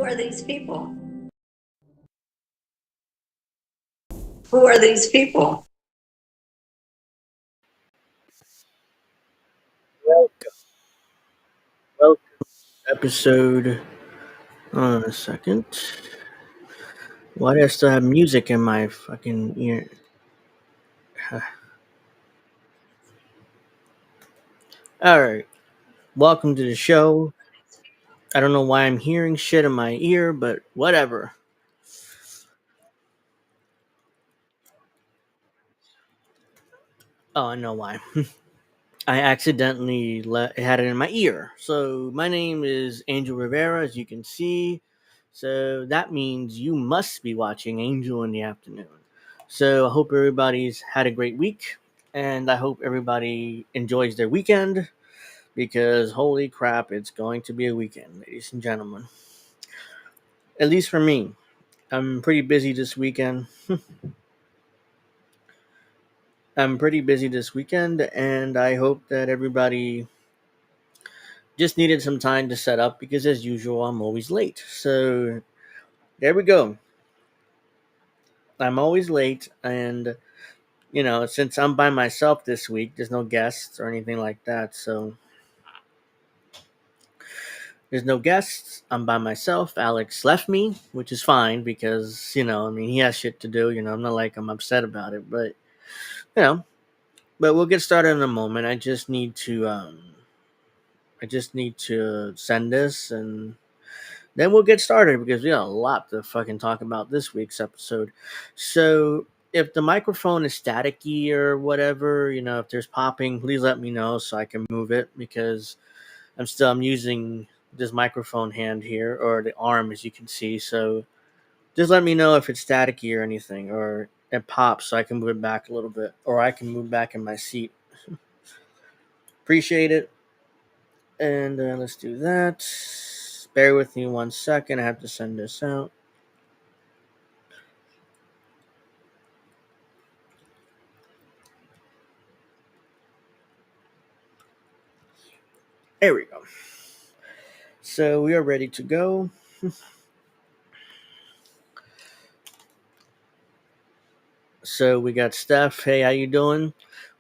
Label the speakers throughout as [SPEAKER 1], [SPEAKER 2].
[SPEAKER 1] Who are these people? Who are these people?
[SPEAKER 2] Welcome, welcome. Episode. Hold on a second. Why do I still have music in my fucking ear? All right. Welcome to the show. I don't know why I'm hearing shit in my ear, but whatever. Oh, I know why. I accidentally had it in my ear. So my name is Angel Rivera, as you can see. So that means you must be watching Angel in the Afternoon. So I hope everybody's had a great week, and I hope everybody enjoys their weekend because holy crap, it's going to be a weekend, ladies and gentlemen. At least for me, I'm pretty busy this weekend. I'm pretty busy this weekend, and I hope that everybody just needed some time to set up because, as usual, I'm always late. So there we go. I'm always late, and since I'm by myself this week, there's no guests or anything like that. So there's no guests. I'm by myself. Alex left me, which is fine because he has shit to do. I'm not like I'm upset about it, but you know, but we'll get started in a moment. I just need to send this and then we'll get started because we got a lot to fucking talk about this week's episode. So if the microphone is staticky or whatever, if there's popping, please let me know so I can move it because I'm using this microphone hand here or the arm as you can see. So just let me know if it's staticky or anything or it pops so I can move it back a little bit or I can move back in my seat. Appreciate it. And let's do that. Bear with me 1 second. I have to send this out. There we go. So we are ready to go. So we got Steph. Hey, how you doing?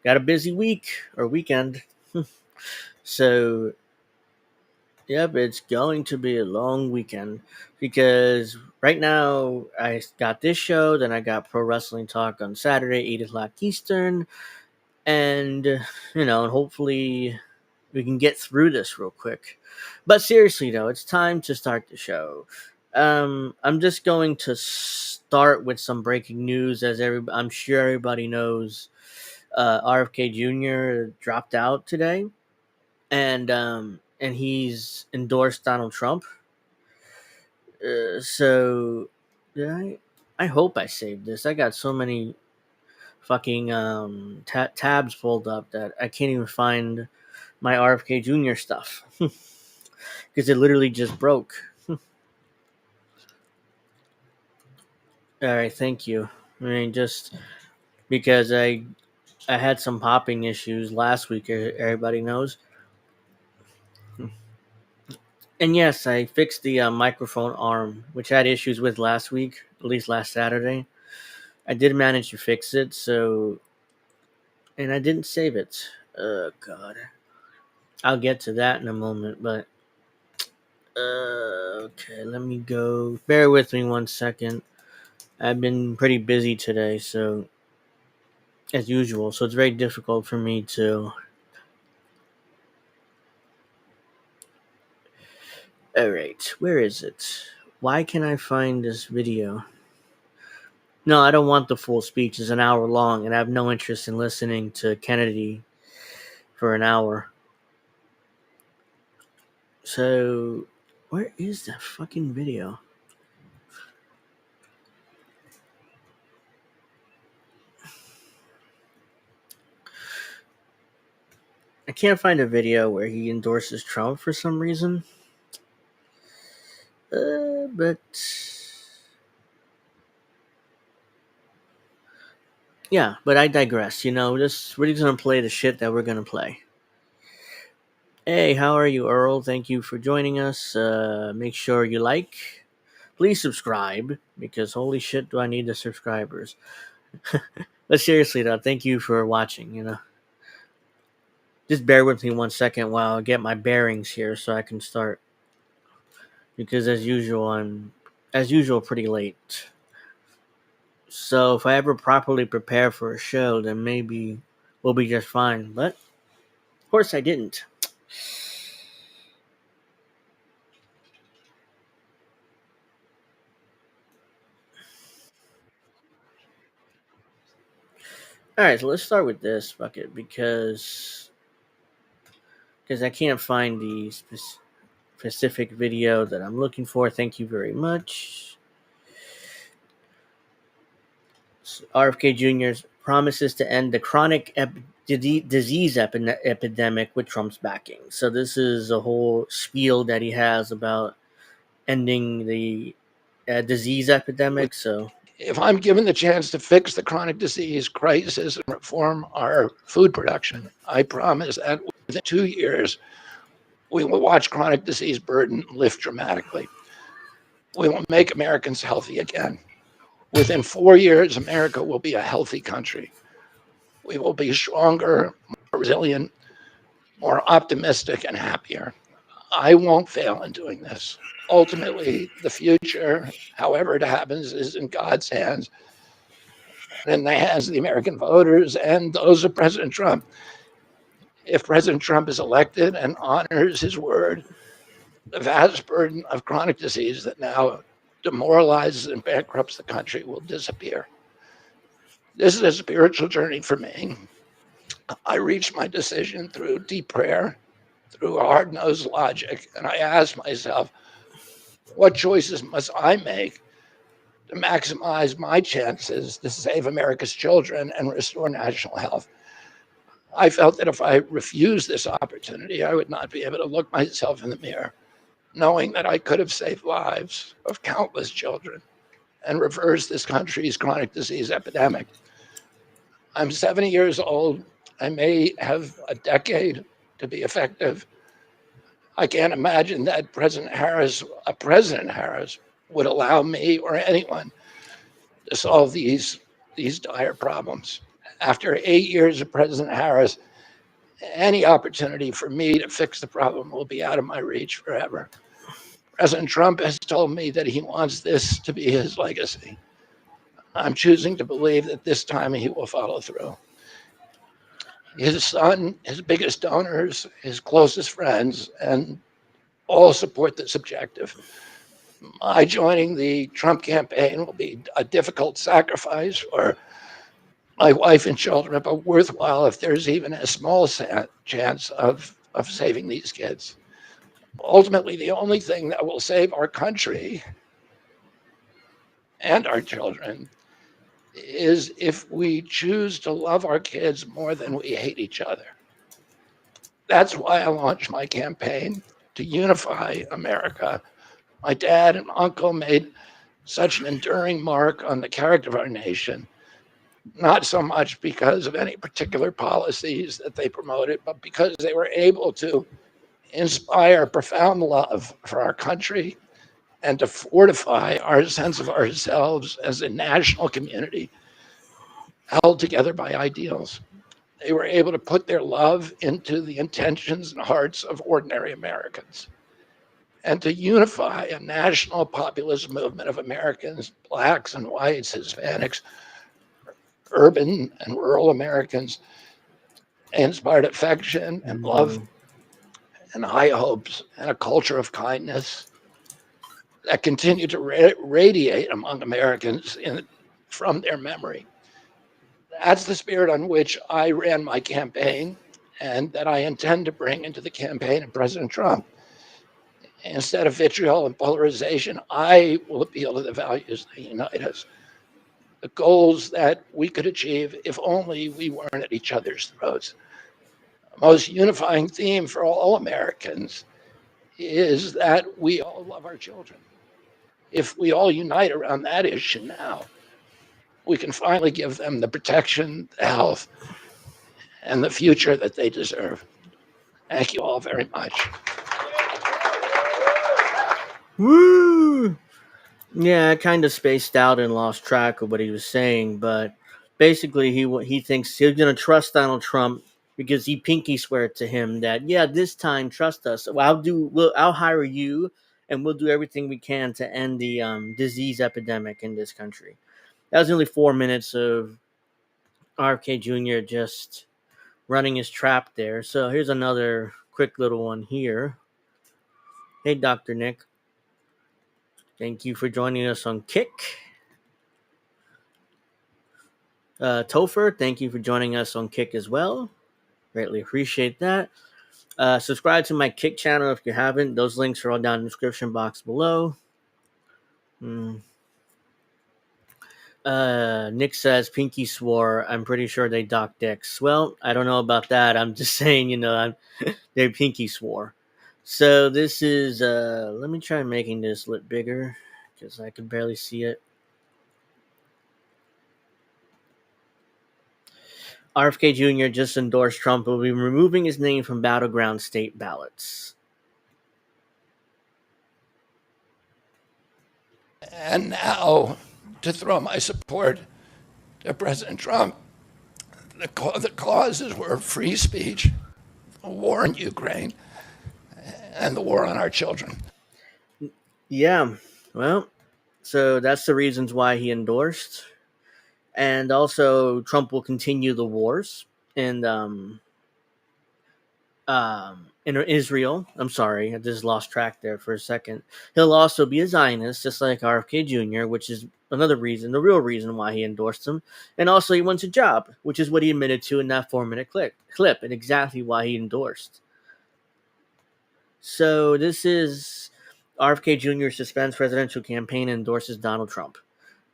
[SPEAKER 2] Got a busy week or weekend. So yep, it's going to be a long weekend because right now I got this show, then I got Pro Wrestling Talk on Saturday, 8 o'clock Eastern, and and hopefully we can get through this real quick. But seriously though, it's time to start the show. I'm just going to start with some breaking news, as I'm sure everybody knows. RFK Jr. dropped out today, and he's endorsed Donald Trump. So, yeah, I hope I saved this. I got so many fucking tabs pulled up that I can't even find my RFK Jr. stuff because it literally just broke. All right, thank you. I mean, just because I had some popping issues last week. Everybody knows. And yes, I fixed the microphone arm, which I had issues with last week, at least last Saturday. I did manage to fix it, and I didn't save it. Oh God, I'll get to that in a moment. But okay, let me go. Bear with me 1 second. I've been pretty busy today, so as usual, so it's very difficult for me to. All right, where is it? Why can I find this video? No, I don't want the full speech. It's an hour long, and I have no interest in listening to Kennedy for an hour. So, where is that fucking video? I can't find a video where he endorses Trump for some reason. But yeah, but I digress. We're just gonna play the shit that we're gonna play. Hey, how are you, Earl? Thank you for joining us. Make sure you like. please subscribe, because holy shit, do I need the subscribers. But seriously, though, thank you for watching. Just bear with me 1 second while I get my bearings here so I can start. Because as usual, I'm pretty late. So if I ever properly prepare for a show, then maybe we'll be just fine. But of course, I didn't. All right, so let's start with this bucket because I can't find the specific video that I'm looking for. Thank you very much. RFK Jr. promises to end the chronic disease epidemic with Trump's backing. So this is a whole spiel that he has about ending the disease epidemic. So
[SPEAKER 3] If I'm given the chance to fix the chronic disease crisis and reform our food production, I promise that within 2 years, we will watch chronic disease burden lift dramatically. We will make Americans healthy again. Within 4 years, America will be a healthy country. We will be stronger, more resilient, more optimistic, and happier. I won't fail in doing this. Ultimately, the future, however it happens, is in God's hands, in the hands of the American voters and those of President Trump. If President Trump is elected and honors his word, the vast burden of chronic disease that now demoralizes and bankrupts the country will disappear. This is a spiritual journey for me. I reached my decision through deep prayer, through hard-nosed logic, and I asked myself, what choices must I make to maximize my chances to save America's children and restore national health? I felt that if I refused this opportunity, I would not be able to look myself in the mirror, knowing that I could have saved lives of countless children and reversed this country's chronic disease epidemic. I'm 70 years old. I may have a decade to be effective. I can't imagine that President Harris would allow me or anyone to solve these dire problems. After 8 years of President Harris, any opportunity for me to fix the problem will be out of my reach forever. President Trump has told me that he wants this to be his legacy. I'm choosing to believe that this time he will follow through. His son, his biggest donors, his closest friends, and all support this objective. My joining the Trump campaign will be a difficult sacrifice for my wife and children, but worthwhile if there's even a small chance of saving these kids. Ultimately, the only thing that will save our country and our children is if we choose to love our kids more than we hate each other. That's why I launched my campaign to unify America. My dad and uncle made such an enduring mark on the character of our nation, not so much because of any particular policies that they promoted, but because they were able to inspire profound love for our country and to fortify our sense of ourselves as a national community held together by ideals. They were able to put their love into the intentions and hearts of ordinary Americans and to unify a national populist movement of Americans, blacks and whites, Hispanics, urban and rural Americans, inspired affection and love and high hopes and a culture of kindness that continue to radiate among Americans from their memory. That's the spirit on which I ran my campaign and that I intend to bring into the campaign of President Trump. Instead of vitriol and polarization, I will appeal to the values that unite us, the goals that we could achieve if only we weren't at each other's throats. The most unifying theme for all Americans is that we all love our children. If we all unite around that issue now, we can finally give them the protection, the health, and the future that they deserve. Thank you all very much.
[SPEAKER 2] Woo! Yeah, I kind of spaced out and lost track of what he was saying, but basically, he thinks he's gonna trust Donald Trump because he pinky swear to him that, yeah, this time trust us. I'll hire you, and we'll do everything we can to end the disease epidemic in this country. That was only 4 minutes of RFK Jr. just running his trap there. So here's another quick little one here. Hey, Dr. Nick. Thank you for joining us on Kick. Topher, thank you for joining us on Kick as well. Greatly appreciate that. Subscribe to my Kick channel if you haven't. Those links are all down in the description box below. Nick says Pinky swore. I'm pretty sure they docked dicks. Well, I don't know about that. I'm just saying, they Pinky swore. So this is. Let me try making this look bigger because I can barely see it. RFK Jr. just endorsed Trump will be removing his name from battleground state ballots.
[SPEAKER 3] And now, to throw my support to President Trump, the causes were free speech, the war in Ukraine, and the war on our children.
[SPEAKER 2] Yeah, well, so that's the reasons why he endorsed. And also, Trump will continue the wars in Israel. I'm sorry, I just lost track there for a second. He'll also be a Zionist, just like RFK Jr., which is another reason, the real reason why he endorsed him. And also, he wants a job, which is what he admitted to in that 4-minute clip, and exactly why he endorsed. So this is RFK Jr. suspends presidential campaign and endorses Donald Trump.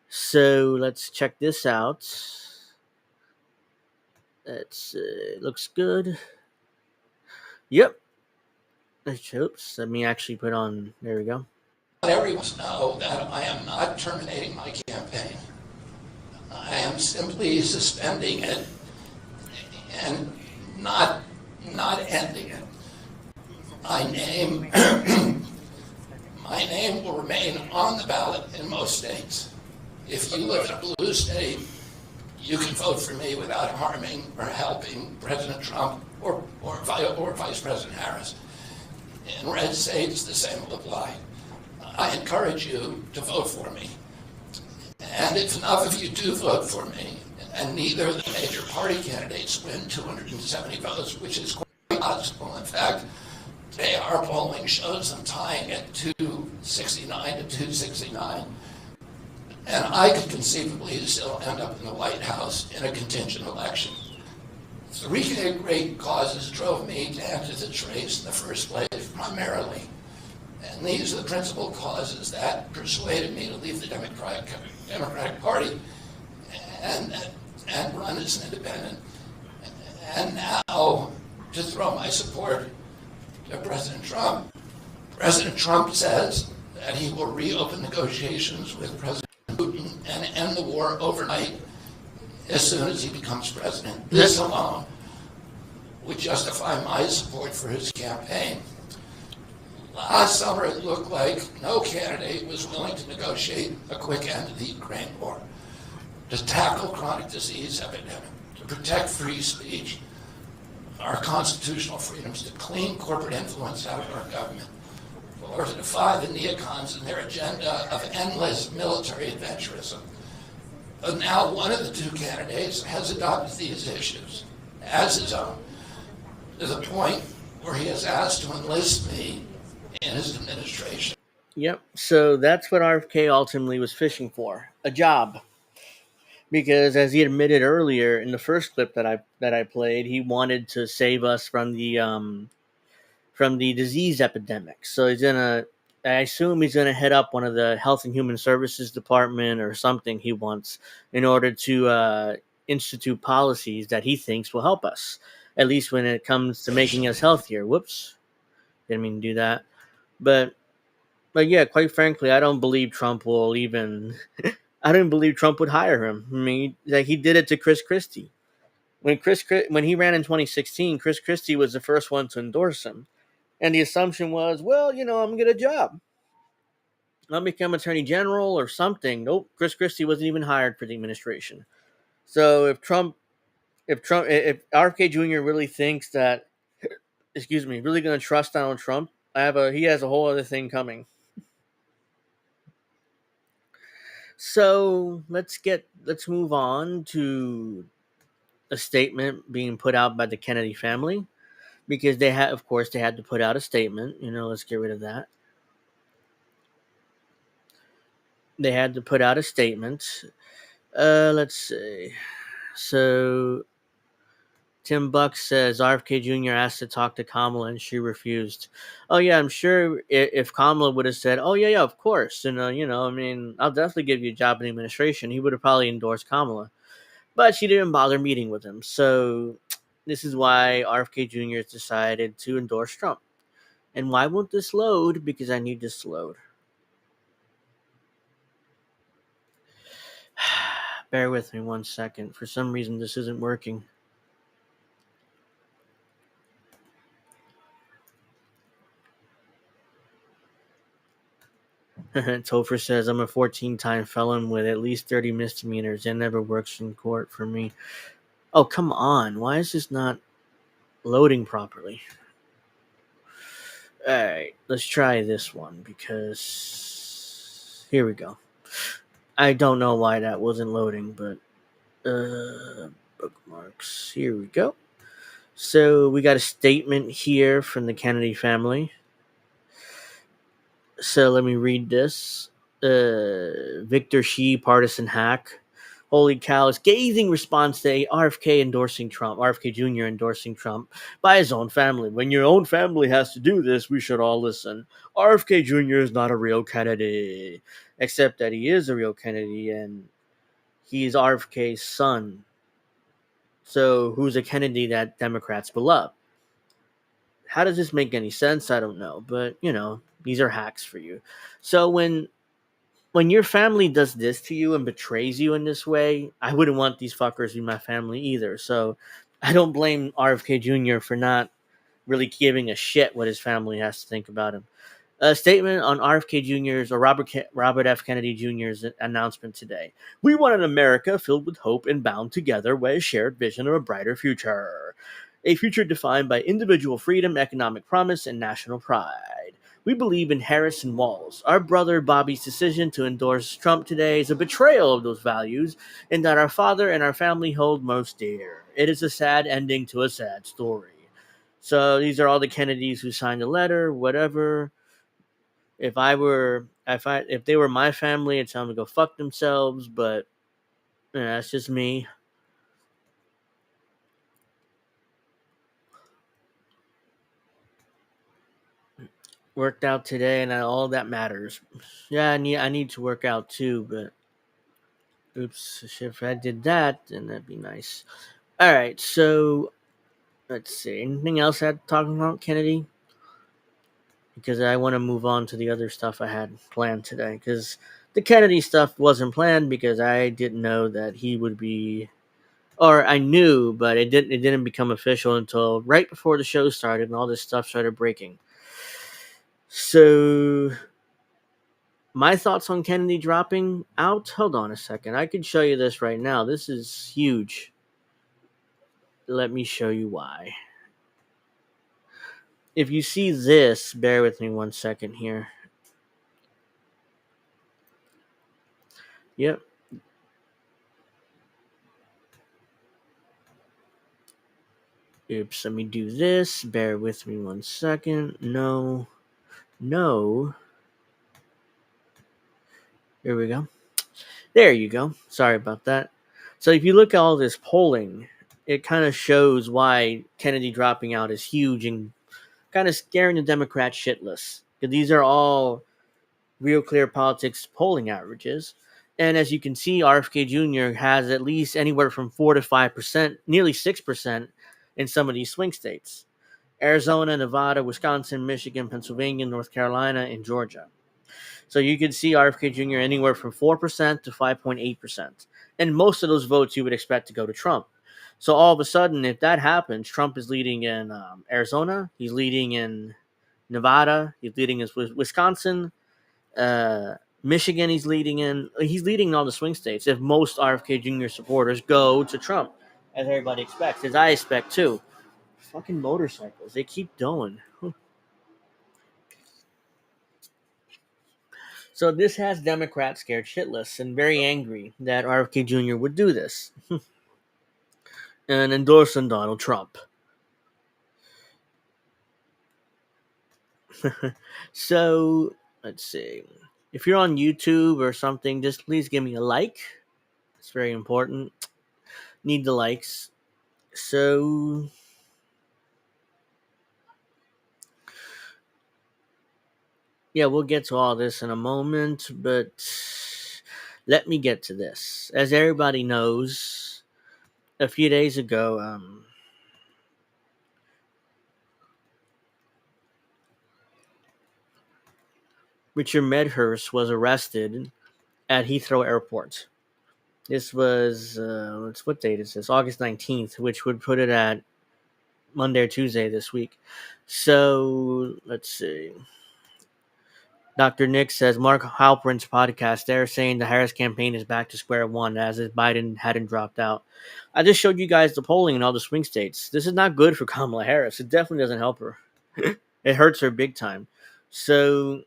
[SPEAKER 2] So let's check this out. Looks good. Yep. Oops. Let me actually put on. There we go.
[SPEAKER 3] Everyone knows that I am not terminating my campaign. I am simply suspending it and not ending it. My name will remain on the ballot in most states. If you live in a blue state, you can vote for me without harming or helping President Trump or Vice President Harris. In red states, the same will apply. I encourage you to vote for me. And if enough of you do vote for me, and neither of the major party candidates win 270 votes, which is quite possible. In fact, today our polling shows them tying at 269 to 269. And I could conceivably still end up in the White House in a contingent election. 3 great causes drove me to enter this race in the first place, primarily. And these are the principal causes that persuaded me to leave the Democratic Party and run as an independent. And now, to throw my support to President Trump. President Trump says that he will reopen negotiations with President Putin and end the war overnight as soon as he becomes president. This alone would justify my support for his campaign. Last summer, it looked like no candidate was willing to negotiate a quick end to the Ukraine war, to tackle chronic disease epidemic, to protect free speech, our constitutional freedoms, to clean corporate influence out of our government, or to defy the neocons and their agenda of endless military adventurism. But now one of the 2 candidates has adopted these issues as his own, to the point where he has asked to enlist me in his administration.
[SPEAKER 2] Yep. So that's what RFK ultimately was fishing for, a job. Because as he admitted earlier in the first clip that I played, he wanted to save us from the disease epidemic. So I assume he's gonna head up one of the Health and Human Services Department or something he wants in order to institute policies that he thinks will help us, at least when it comes to making us healthier. Whoops, didn't mean to do that. But yeah, quite frankly, I don't believe Trump will even. I don't believe Trump would hire him. I mean, like he did it to Chris Christie. When he ran in 2016, Chris Christie was the first one to endorse him, and the assumption was, well, I'm gonna get a job. I'll become attorney general or something. Nope, Chris Christie wasn't even hired for the administration. So if RFK Jr. really thinks that, really going to trust Donald Trump, he has a whole other thing coming. So let's move on to a statement being put out by the Kennedy family, because they had to put out a statement. Let's get rid of that. They had to put out a statement. Let's see. So Tim Buck says RFK Jr. asked to talk to Kamala and she refused. Oh yeah, I'm sure if Kamala would have said, "Oh yeah, of course," I'll definitely give you a job in the administration, he would have probably endorsed Kamala. But she didn't bother meeting with him. So this is why RFK Jr. has decided to endorse Trump. And why won't this load? Because I need this to load. Bear with me 1 second. For some reason, this isn't working. Topher says, I'm a 14-time felon with at least 30 misdemeanors and never works in court for me. Oh, come on. Why is this not loading properly? Alright, let's try this one because here we go. I don't know why that wasn't loading, but bookmarks. Here we go. So we got a statement here from the Kennedy family. So let me read this. Victor Shi, partisan hack. Holy cow, scathing response to RFK Jr. endorsing Trump by his own family. When your own family has to do this, we should all listen. RFK Jr. is not a real Kennedy. Except that he is a real Kennedy, and he's RFK's son. So who's a Kennedy that Democrats will love? How does this make any sense? I don't know. But, these are hacks for you. So when your family does this to you and betrays you in this way, I wouldn't want these fuckers in my family either. So I don't blame RFK Jr. for not really giving a shit what his family has to think about him. A statement on RFK Jr.'s or Robert F. Kennedy Jr.'s announcement today. We want an America filled with hope and bound together by a shared vision of a brighter future. A future defined by individual freedom, economic promise, and national pride. We believe in Harris and Walls. Our brother Bobby's decision to endorse Trump today is a betrayal of those values and that our father and our family hold most dear. It is a sad ending to a sad story. So these are all the Kennedys who signed the letter, whatever. If they were my family, I'd tell them to go fuck themselves, but that's just me. Worked out today, and all that matters. Yeah, I need to work out too, but oops, if I did that, then that'd be nice. All right, so let's see. Anything else I had to talk about, Kennedy? Because I want to move on to the other stuff I had planned today. Because the Kennedy stuff wasn't planned because I didn't know that he would be, or I knew, but it didn't become official until right before the show started and all this stuff started breaking. So my thoughts on Kennedy dropping out. Hold on a second. I can show you this right now. This is huge. Let me show you why. If you see this, bear with me 1 second here. Yep. Oops, let me do this. Bear with me 1 second. No. Here we go. There you go. Sorry about that. So if you look at all this polling, it kind of shows why Kennedy dropping out is huge and kind of scaring the Democrats shitless. Because these are all Real Clear Politics polling averages. And as you can see, RFK Jr. has at least anywhere from 4 to 5%, nearly 6% in some of these swing states. Arizona, Nevada, Wisconsin, Michigan, Pennsylvania, North Carolina, and Georgia. So you can see RFK Jr. anywhere from 4% to 5.8%. And most of those votes you would expect to go to Trump. So all of a sudden, if that happens, Trump is leading in Arizona. He's leading in Nevada. He's leading in Wisconsin. Michigan, he's leading in all the swing states. If most RFK Jr. supporters go to Trump, as everybody expects, as I expect too. Fucking motorcycles, they keep going. So this has Democrats scared shitless and very angry that RFK Jr. would do this and endorsing Donald Trump. So let's see. If you're on YouTube or something, just please give me a like. It's very important. Need the likes. So yeah, we'll get to all this in a moment, but let me get to this. As everybody knows, a few days ago, Richard Medhurst was arrested at Heathrow Airport. This was, what date is this? August 19th, which would put it at Monday or Tuesday this week. So, let's see. Dr. Nick says, Mark Halperin's podcast, they're saying the Harris campaign is back to square one as if Biden hadn't dropped out. I just showed you guys the polling in all the swing states. This is not good for Kamala Harris. It definitely doesn't help her. It hurts her big time. So,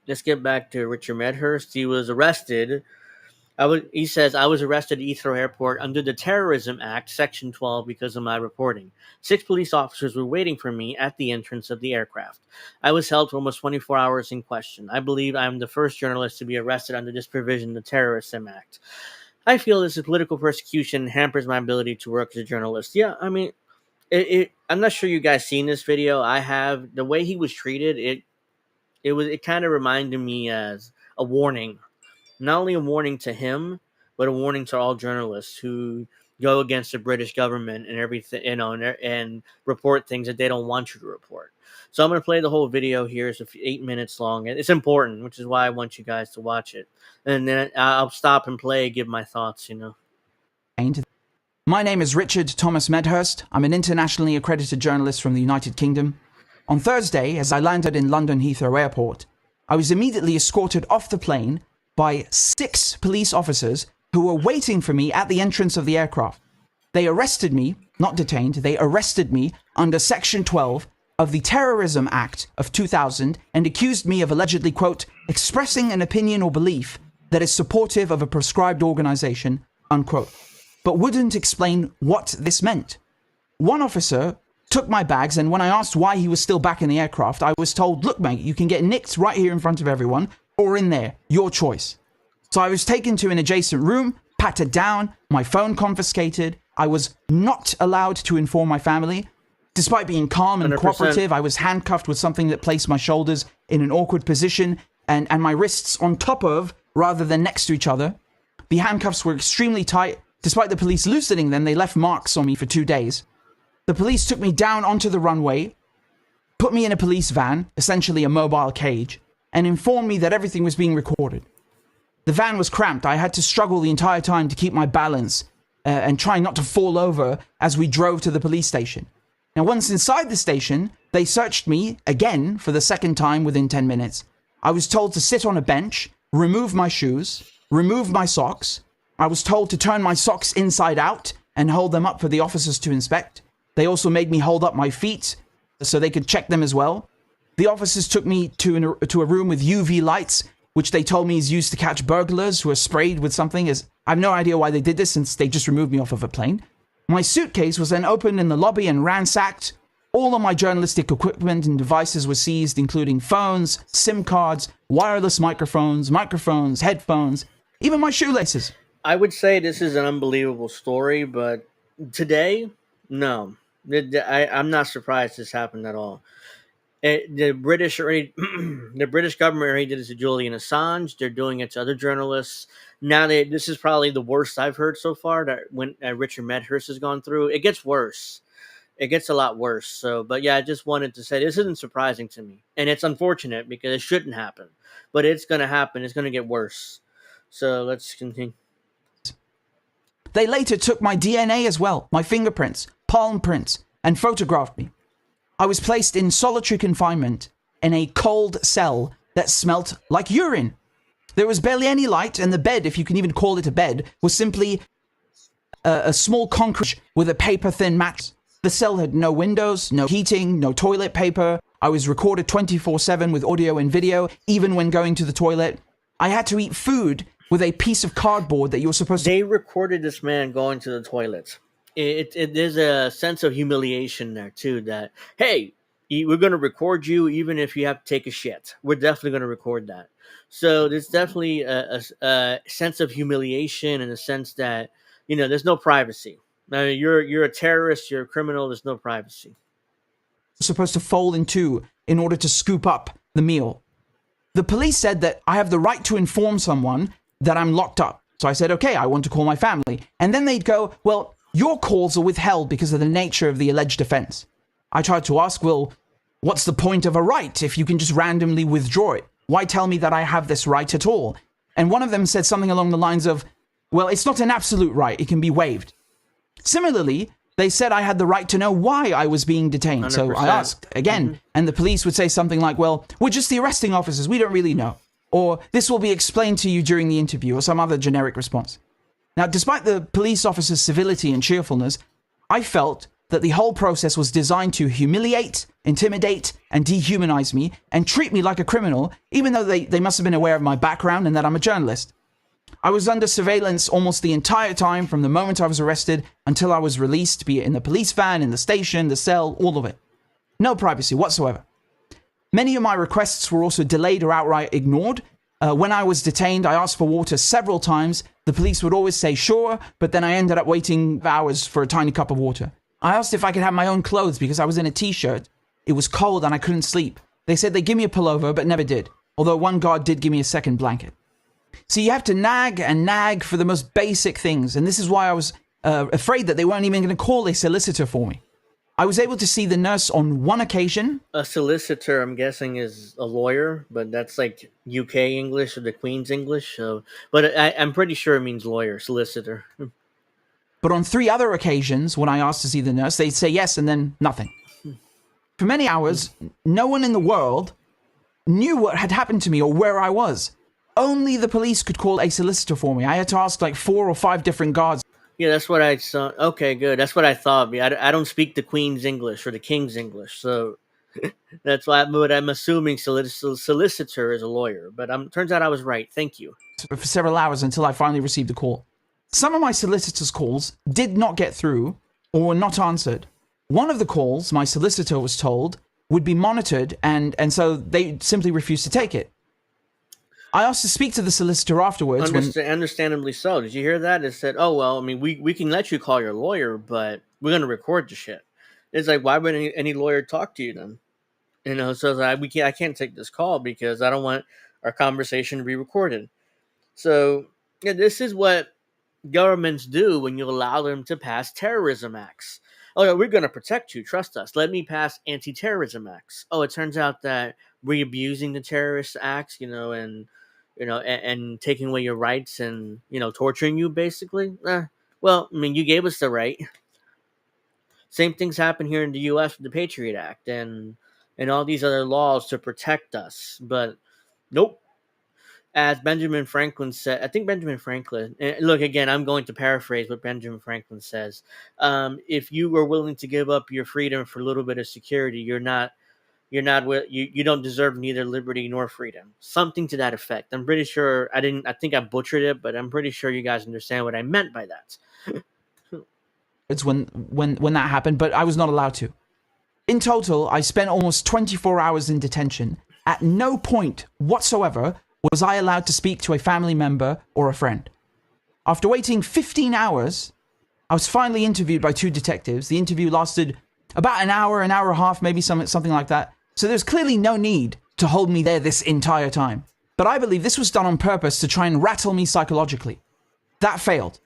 [SPEAKER 2] let's get back to Richard Medhurst. He was arrested. He says, I was arrested at Heathrow Airport under the Terrorism Act, Section 12, because of my reporting. 6 police officers were waiting for me at the entrance of the aircraft. I was held for almost 24 hours in question. I believe I am the first journalist to be arrested under this provision of the Terrorism Act. I feel this is political persecution and hampers my ability to work as a journalist. Yeah, I mean, I'm not sure you guys seen this video. I have. The way he was treated, it kind of reminded me as a warning. Not only a warning to him, but a warning to all journalists who go against the British government and everything, and report things that they don't want you to report. So I'm going to play the whole video here. It's 8 minutes long, and it's important, which is why I want you guys to watch it. And then I'll stop and play, give my thoughts.
[SPEAKER 4] My name is Richard Thomas Medhurst. I'm an internationally accredited journalist from the United Kingdom. On Thursday, as I landed in London Heathrow Airport, I was immediately escorted off the plane by 6 police officers who were waiting for me at the entrance of the aircraft. They arrested me, not detained, they arrested me under Section 12 of the Terrorism Act of 2000 and accused me of allegedly, quote, expressing an opinion or belief that is supportive of a proscribed organization, unquote, but wouldn't explain what this meant. One officer took my bags, and when I asked why he was still back in the aircraft, I was told, look, mate, you can get nicked right here in front of everyone, or in there, your choice. So I was taken to an adjacent room, patted down, my phone confiscated. I was not allowed to inform my family. Despite being calm and
[SPEAKER 2] 100%.
[SPEAKER 4] cooperative, I was handcuffed with something that placed my shoulders in an awkward position and my wrists on top of, rather than next to each other. The handcuffs were extremely tight. Despite the police loosening them, they left marks on me for 2 days. The police took me down onto the runway, put me in a police van, essentially a mobile cage, and informed me that everything was being recorded. The van was cramped. I had to struggle the entire time to keep my balance and try not to fall over as we drove to the police station. Now, once inside the station, they searched me again for the second time within 10 minutes. I was told to sit on a bench, remove my shoes, remove my socks. I was told to turn my socks inside out and hold them up for the officers to inspect. They also made me hold up my feet so they could check them as well. The officers took me to a room with UV lights, which they told me is used to catch burglars who are sprayed with something. I have no idea why they did this, since they just removed me off of a plane. My suitcase was then opened in the lobby and ransacked. All of my journalistic equipment and devices were seized, including phones, SIM cards, wireless microphones, headphones, even my shoelaces.
[SPEAKER 2] I would say this is an unbelievable story, but today, no. I'm not surprised this happened at all. The British government already did it to Julian Assange. They're doing it to other journalists. Now this is probably the worst I've heard so far that when Richard Medhurst has gone through. It gets worse. It gets a lot worse. So, but yeah, I just wanted to say this isn't surprising to me, and it's unfortunate because it shouldn't happen, but it's going to happen. It's going to get worse. So let's continue.
[SPEAKER 4] They later took my DNA as well, my fingerprints, palm prints, and photographed me. I was placed in solitary confinement in a cold cell that smelt like urine. There was barely any light, and the bed, if you can even call it a bed, was simply a small concrete with a paper-thin mat. The cell had no windows, no heating, no toilet paper. I was recorded 24/7 with audio and video, even when going to the toilet. I had to eat food with a piece of cardboard that you were supposed to...
[SPEAKER 2] They recorded this man going to the toilet. There's a sense of humiliation there too, that, hey, we're going to record you even if you have to take a shit. We're definitely going to record that. So there's definitely a sense of humiliation, in a sense that, there's no privacy. I mean, you're a terrorist, you're a criminal, there's no privacy.
[SPEAKER 4] Supposed to fold in two in order to scoop up the meal. The police said that I have the right to inform someone that I'm locked up. So I said, okay, I want to call my family. And then they'd go, well, your calls are withheld because of the nature of the alleged offense. I tried to ask, well, what's the point of a right if you can just randomly withdraw it? Why tell me that I have this right at all? And one of them said something along the lines of, well, it's not an absolute right, it can be waived. Similarly, they said I had the right to know why I was being detained. 100%. So I asked again, and the police would say something like, well, we're just the arresting officers, we don't really know. Or this will be explained to you during the interview, or some other generic response. Now, despite the police officers' civility and cheerfulness, I felt that the whole process was designed to humiliate, intimidate, and dehumanize me, and treat me like a criminal, even though they must have been aware of my background and that I'm a journalist. I was under surveillance almost the entire time, from the moment I was arrested until I was released, be it in the police van, in the station, the cell, all of it. No privacy whatsoever. Many of my requests were also delayed or outright ignored. When I was detained, I asked for water several times. The police would always say sure, but then I ended up waiting hours for a tiny cup of water. I asked if I could have my own clothes because I was in a t-shirt. It was cold and I couldn't sleep. They said they'd give me a pullover, but never did. Although one guard did give me a second blanket. So you have to nag and nag for the most basic things. And this is why I was afraid that they weren't even going to call a solicitor for me. I was able to see the nurse on one occasion.
[SPEAKER 2] A solicitor, I'm guessing, is a lawyer, but that's like UK English or the Queen's English. So, but I'm pretty sure it means lawyer, solicitor.
[SPEAKER 4] But on 3 other occasions, when I asked to see the nurse, they'd say yes and then nothing. For many hours, no one in the world knew what had happened to me or where I was. Only the police could call a solicitor for me. I had to ask like 4 or 5 different guards.
[SPEAKER 2] Yeah, that's what I saw. Okay, good. That's what I thought. I don't speak the Queen's English or the King's English, so that's why. But I'm assuming solicitor is a lawyer. But turns out I was right. Thank you.
[SPEAKER 4] For several hours until I finally received a call. Some of my solicitor's calls did not get through or were not answered. One of the calls, my solicitor was told, would be monitored, and so they simply refused to take it. I asked to speak to the solicitor afterwards.
[SPEAKER 2] Understandably so. Did you hear that? It said, oh, well, I mean, we can let you call your lawyer, but we're going to record the shit. It's like, why would any lawyer talk to you then? So I can't take this call because I don't want our conversation to be recorded. So yeah, this is what governments do when you allow them to pass terrorism acts. Oh, yeah, we're going to protect you. Trust us. Let me pass anti-terrorism acts. Oh, it turns out that we're abusing the terrorist acts, and taking away your rights and, torturing you, basically. Well, I mean, you gave us the right. Same things happen here in the U.S. with the Patriot Act and all these other laws to protect us. But nope. As Benjamin Franklin said, I think Benjamin Franklin, look, again, I'm going to paraphrase what Benjamin Franklin says. If you were willing to give up your freedom for a little bit of security, you don't deserve neither liberty nor freedom. Something to that effect. I'm pretty sure I think I butchered it, but I'm pretty sure you guys understand what I meant by that.
[SPEAKER 4] It's when that happened, but I was not allowed to. In total, I spent almost 24 hours in detention. At no point whatsoever was I allowed to speak to a family member or a friend. After waiting 15 hours, I was finally interviewed by 2 detectives. The interview lasted about an hour and a half, maybe something like that. So there's clearly no need to hold me there this entire time. But I believe this was done on purpose to try and rattle me psychologically. That failed.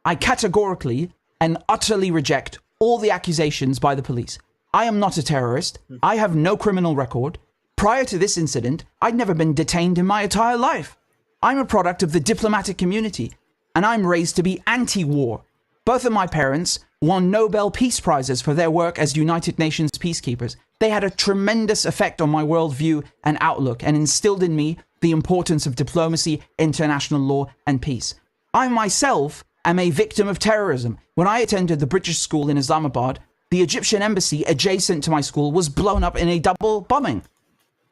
[SPEAKER 4] I categorically and utterly reject all the accusations by the police. I am not a terrorist. I have no criminal record. Prior to this incident, I'd never been detained in my entire life. I'm a product of the diplomatic community, and I'm raised to be anti-war. Both of my parents won Nobel Peace Prizes for their work as United Nations peacekeepers. They had a tremendous effect on my worldview and outlook and instilled in me the importance of diplomacy, international law, and peace. I myself am a victim of terrorism. When I attended the British school in Islamabad, the Egyptian embassy adjacent to my school was blown up in a double bombing.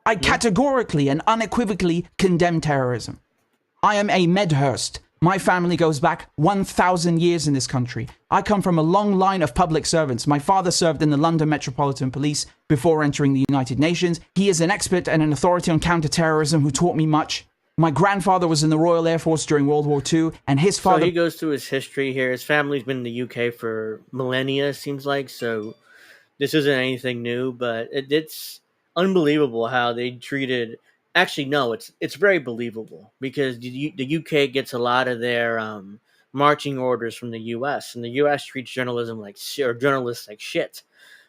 [SPEAKER 4] I categorically and unequivocally condemn terrorism. I am a Medhurst. My family goes back 1,000 years in this country. I come from a long line of public servants. My father served in the London Metropolitan Police before entering the United Nations. He is an expert and an authority on counter-terrorism who taught me much. My grandfather was in the Royal Air Force during World War II, and his father...
[SPEAKER 2] So he goes through his history here. His family's been in the UK for millennia, seems like, so this isn't anything new, but it's unbelievable how they treated... Actually, no, it's very believable because the UK gets a lot of their marching orders from the US, and the US treats journalism like or journalists like shit.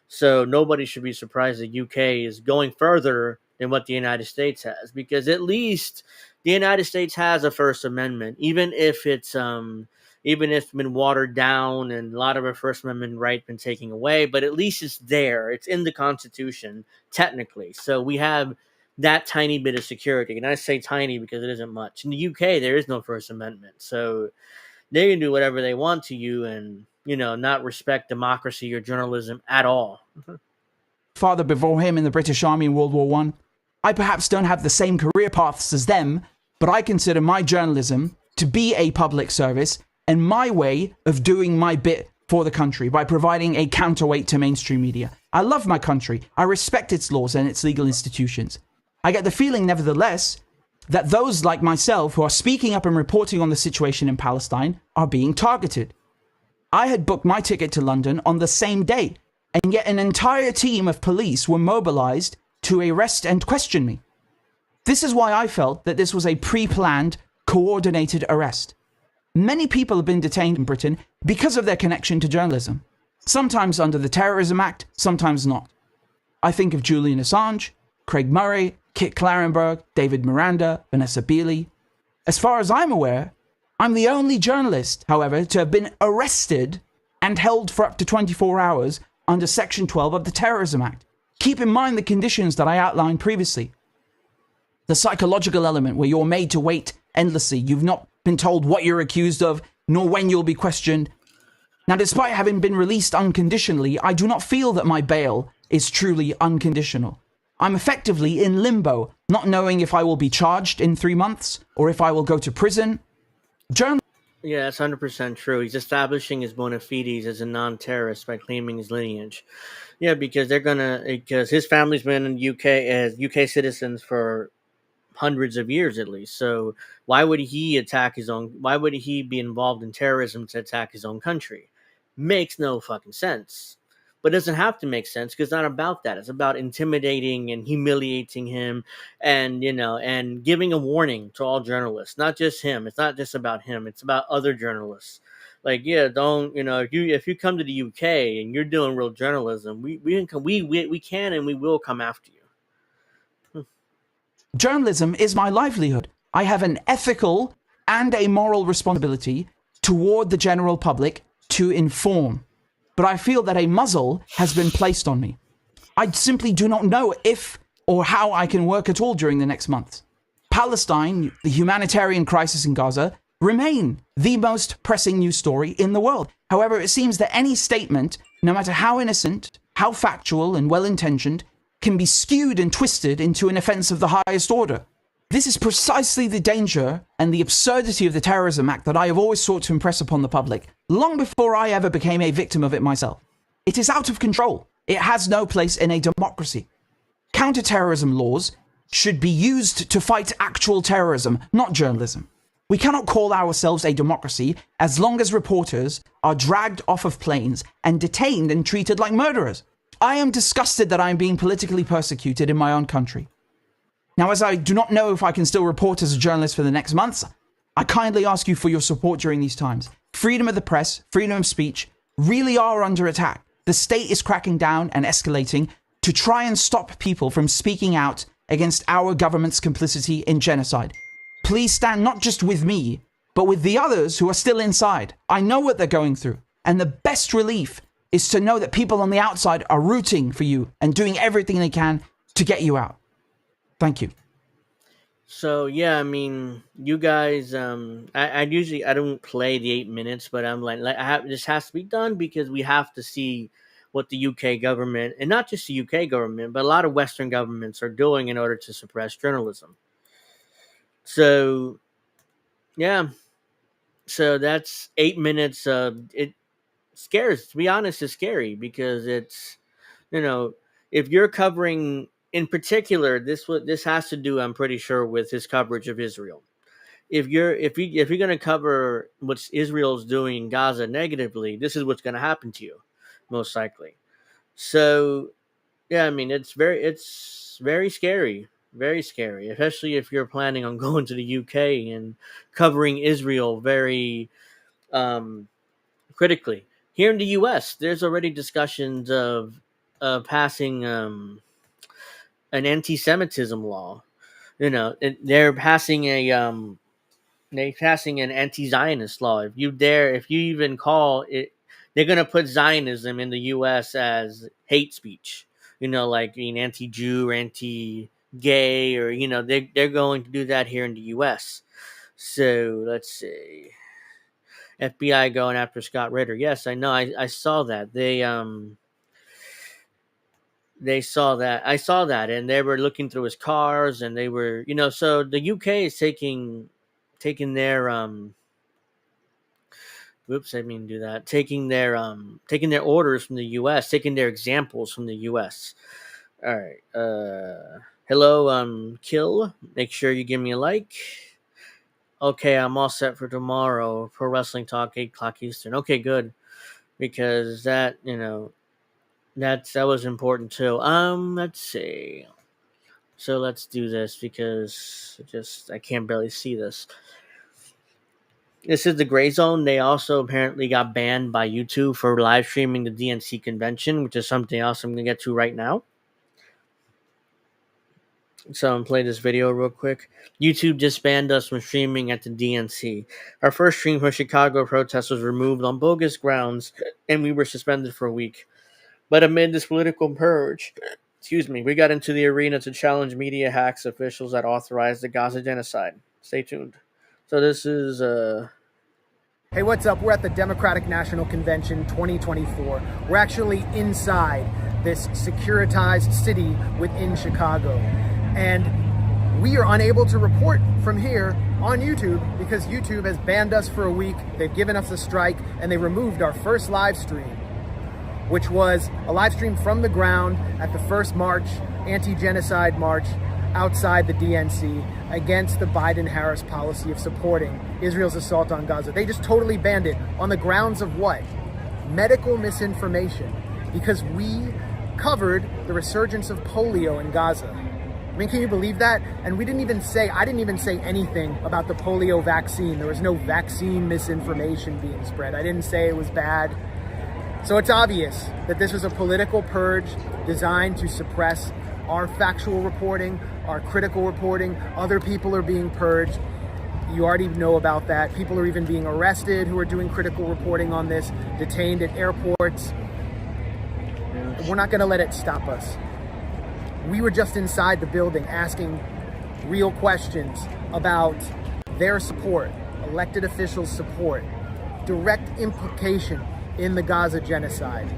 [SPEAKER 2] So nobody should be surprised the UK is going further than what the United States has, because at least the United States has a First Amendment, even if it's been watered down and a lot of our First Amendment rights been taken away, but at least it's there. It's in the Constitution technically. So we have that tiny bit of security. And I say tiny because it isn't much. In the UK, there is no First Amendment. So they can do whatever they want to you and, not respect democracy or journalism at all.
[SPEAKER 4] Father before him in the British Army in World War I perhaps don't have the same career paths as them, but I consider my journalism to be a public service and my way of doing my bit for the country by providing a counterweight to mainstream media. I love my country. I respect its laws and its legal institutions. I get the feeling, nevertheless, that those like myself who are speaking up and reporting on the situation in Palestine are being targeted. I had booked my ticket to London on the same day, and yet an entire team of police were mobilized to arrest and question me. This is why I felt that this was a pre-planned, coordinated arrest. Many people have been detained in Britain because of their connection to journalism, sometimes under the Terrorism Act, sometimes not. I think of Julian Assange, Craig Murray, Kit Clarenberg, David Miranda, Vanessa Beeley. As far as I'm aware, I'm the only journalist, however, to have been arrested and held for up to 24 hours under Section 12 of the Terrorism Act. Keep in mind the conditions that I outlined previously. The psychological element where you're made to wait endlessly. You've not been told what you're accused of, nor when you'll be questioned. Now, despite having been released unconditionally, I do not feel that my bail is truly unconditional. I'm effectively in limbo, not knowing if I will be charged in 3 months or if I will go to prison.
[SPEAKER 2] Yeah, that's 100% true. He's establishing his bona fides as a non-terrorist by claiming his lineage. Yeah, because because his family's been in the UK as UK citizens for hundreds of years at least. So why would he be involved in terrorism to attack his own country? Makes no fucking sense. But it doesn't have to make sense because it's not about that. It's about intimidating and humiliating him and, and giving a warning to all journalists, not just him. It's not just about him. It's about other journalists. Like, yeah, don't, if you come to the UK and you're doing real journalism, we can and we will come after you.
[SPEAKER 4] Journalism is my livelihood. I have an ethical and a moral responsibility toward the general public to inform. But I feel that a muzzle has been placed on me. I simply do not know if or how I can work at all during the next months. Palestine, the humanitarian crisis in Gaza, remain the most pressing news story in the world. However, it seems that any statement, no matter how innocent, how factual and well-intentioned, can be skewed and twisted into an offense of the highest order. This is precisely the danger and the absurdity of the Terrorism Act that I have always sought to impress upon the public, long before I ever became a victim of it myself. It is out of control. It has no place in a democracy. Counter-terrorism laws should be used to fight actual terrorism, not journalism. We cannot call ourselves a democracy as long as reporters are dragged off of planes and detained and treated like murderers. I am disgusted that I am being politically persecuted in my own country. Now, as I do not know if I can still report as a journalist for the next months, I kindly ask you for your support during these times. Freedom of the press, freedom of speech really are under attack. The state is cracking down and escalating to try and stop people from speaking out against our government's complicity in genocide. Please stand not just with me, but with the others who are still inside. I know what they're going through, and the best relief is to know that people on the outside are rooting for you and doing everything they can to get you out. Thank you.
[SPEAKER 2] So yeah, I mean, you guys, I usually I don't play the 8 minutes, but I'm like this has to be done because we have to see what the UK government, and not just the UK government, but a lot of Western governments are doing in order to suppress journalism. So yeah, so that's 8 minutes. It scares. To be honest, it's scary because it's, you know, if you're covering in particular this has to do, I'm pretty sure, with his coverage of Israel. If you're going to cover what Israel's doing in Gaza negatively, this is what's going to happen to you, most likely. So yeah, I mean, it's very scary, especially if you're planning on going to the UK and covering Israel very um, critically. Here in the U.S., there's already discussions of passing an anti-Semitism law. They're passing an anti-Zionist law. If you even call it, they're gonna put Zionism in the U.S. as hate speech. Like being anti-Jew or anti-gay, or they're going to do that here in the U.S. So let's see. FBI going after Scott Ritter. Yes, I know. I saw that. They saw that. I saw that, and they were looking through his cars, and they were, so the UK is taking their whoops, I didn't mean to do that. Taking their orders from the US, taking their examples from the US. All right. Hello, Kill. Make sure you give me a like. Okay, I'm all set for tomorrow. Pro Wrestling Talk, 8 o'clock Eastern. Okay, good. Because that was important too. Let's see. So let's do this because I can't barely see this. This is the Gray Zone. They also apparently got banned by YouTube for live streaming the DNC convention, which is something else I'm going to get to right now. So I'm going to play this video real quick. YouTube just banned us from streaming at the DNC. Our first stream for Chicago protest was removed on bogus grounds, and we were suspended for a week. But amid this political purge, we got into the arena to challenge media hacks officials that authorized the Gaza genocide. Stay tuned. So this is
[SPEAKER 5] Hey, what's up? We're at the Democratic National Convention 2024. We're actually inside this securitized city within Chicago. And we are unable to report from here on YouTube because YouTube has banned us for a week. They've given us a strike and they removed our first live stream, which was a live stream from the ground at the first march, anti-genocide march outside the DNC against the Biden-Harris policy of supporting Israel's assault on Gaza. They just totally banned it on the grounds of what? Medical misinformation, because we covered the resurgence of polio in Gaza. I mean, can you believe that? And I didn't even say anything about the polio vaccine. There was no vaccine misinformation being spread. I didn't say it was bad. So it's obvious that this was a political purge designed to suppress our factual reporting, our critical reporting. Other people are being purged. You already know about that. People are even being arrested who are doing critical reporting on this, detained at airports. We're not going to let it stop us. We were just inside the building asking real questions about their support, elected officials' support, direct implication in the Gaza genocide.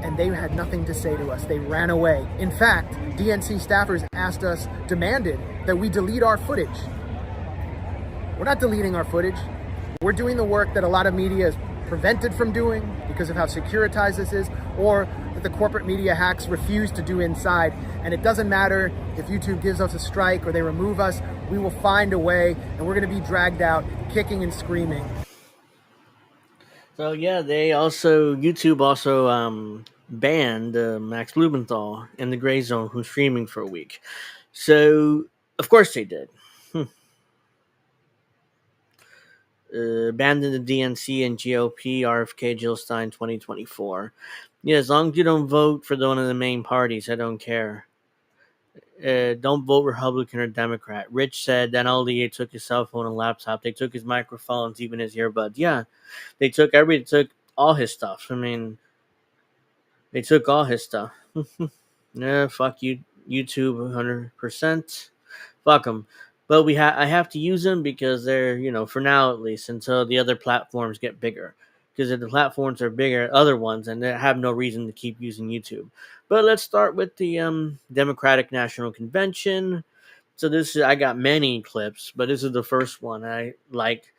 [SPEAKER 5] And they had nothing to say to us. They ran away. In fact, DNC staffers demanded that we delete our footage. We're not deleting our footage. We're doing the work that a lot of media is prevented from doing because of how securitized this is, or that the corporate media hacks refuse to do inside. And it doesn't matter if YouTube gives us a strike or they remove us, we will find a way, and we're going to be dragged out kicking and screaming.
[SPEAKER 2] So yeah, YouTube also banned Max Blumenthal in the Gray Zone, who's streaming for a week. So of course they did. Banned in the DNC and GOP, RFK, Jill Stein, 2024. Yeah, as long as you don't vote for one of the main parties, I don't care. Don't vote Republican or Democrat. Rich said that not only they took his cell phone and laptop, they took his microphones, even his earbuds. Yeah, they took all his stuff. I mean, They took all his stuff. Yeah, fuck you, YouTube, 100%. Fuck them. But I have to use them because they're, for now at least, until the other platforms get bigger. Because if the platforms are bigger, other ones, and they have no reason to keep using YouTube. But let's start with the Democratic National Convention. So I got many clips, but this is the first one I like.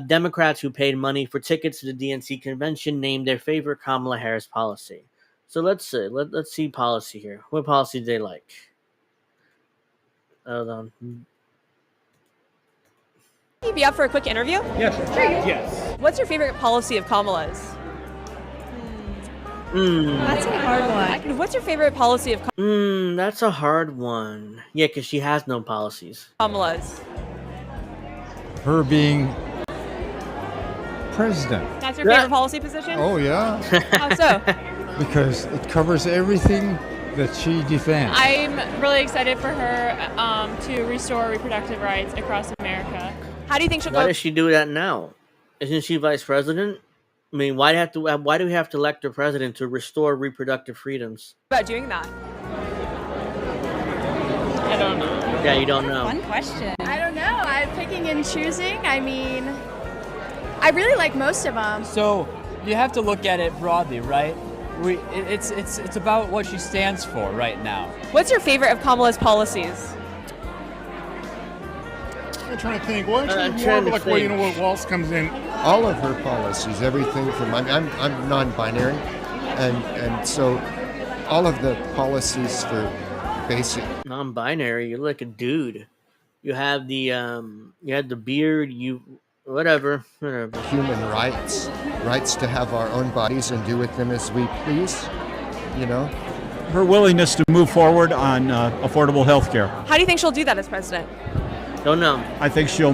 [SPEAKER 2] Democrats who paid money for tickets to the DNC convention named their favorite Kamala Harris policy. So let's see. Let's see policy here. What policy do they like? Hold on.
[SPEAKER 6] Can you be up for a quick interview?
[SPEAKER 7] Yes. Sure. Yes.
[SPEAKER 6] What's your favorite policy of Kamala's?
[SPEAKER 8] That's a hard one.
[SPEAKER 6] What's your favorite policy of
[SPEAKER 2] That's a hard one. Yeah, because she has no policies.
[SPEAKER 6] Kamala's?
[SPEAKER 7] Her being president.
[SPEAKER 6] That's your favorite policy position?
[SPEAKER 7] Oh, yeah.
[SPEAKER 6] How so?
[SPEAKER 7] Because it covers everything that she defends.
[SPEAKER 9] I'm really excited for her to restore reproductive rights across America.
[SPEAKER 6] How do you think she'll
[SPEAKER 2] Why
[SPEAKER 6] go?
[SPEAKER 2] does she do that now? Isn't she vice president? I mean, why do we have to elect a president to restore reproductive freedoms?
[SPEAKER 6] About doing that?
[SPEAKER 9] I don't know.
[SPEAKER 2] Yeah, you don't know.
[SPEAKER 8] Fun question.
[SPEAKER 10] I don't know. I'm picking and choosing. I mean, I really like most of them.
[SPEAKER 11] So you have to look at it broadly, right? It's about what she stands for right now.
[SPEAKER 6] What's your favorite of Kamala's policies?
[SPEAKER 12] I'm trying to think. Well,
[SPEAKER 2] I'm
[SPEAKER 12] actually,
[SPEAKER 2] trying
[SPEAKER 12] more
[SPEAKER 2] to
[SPEAKER 12] like where
[SPEAKER 2] think.
[SPEAKER 12] what Waltz comes in.
[SPEAKER 13] All of her policies, everything from I'm non-binary, and so all of the policies for basic
[SPEAKER 2] Non-binary, you're like a dude. You have the beard, whatever.
[SPEAKER 13] human rights to have our own bodies and do with them as we please,
[SPEAKER 7] Her willingness to move forward on affordable health care.
[SPEAKER 6] How do you think she'll do that as president?
[SPEAKER 2] Don't know.
[SPEAKER 7] I think she'll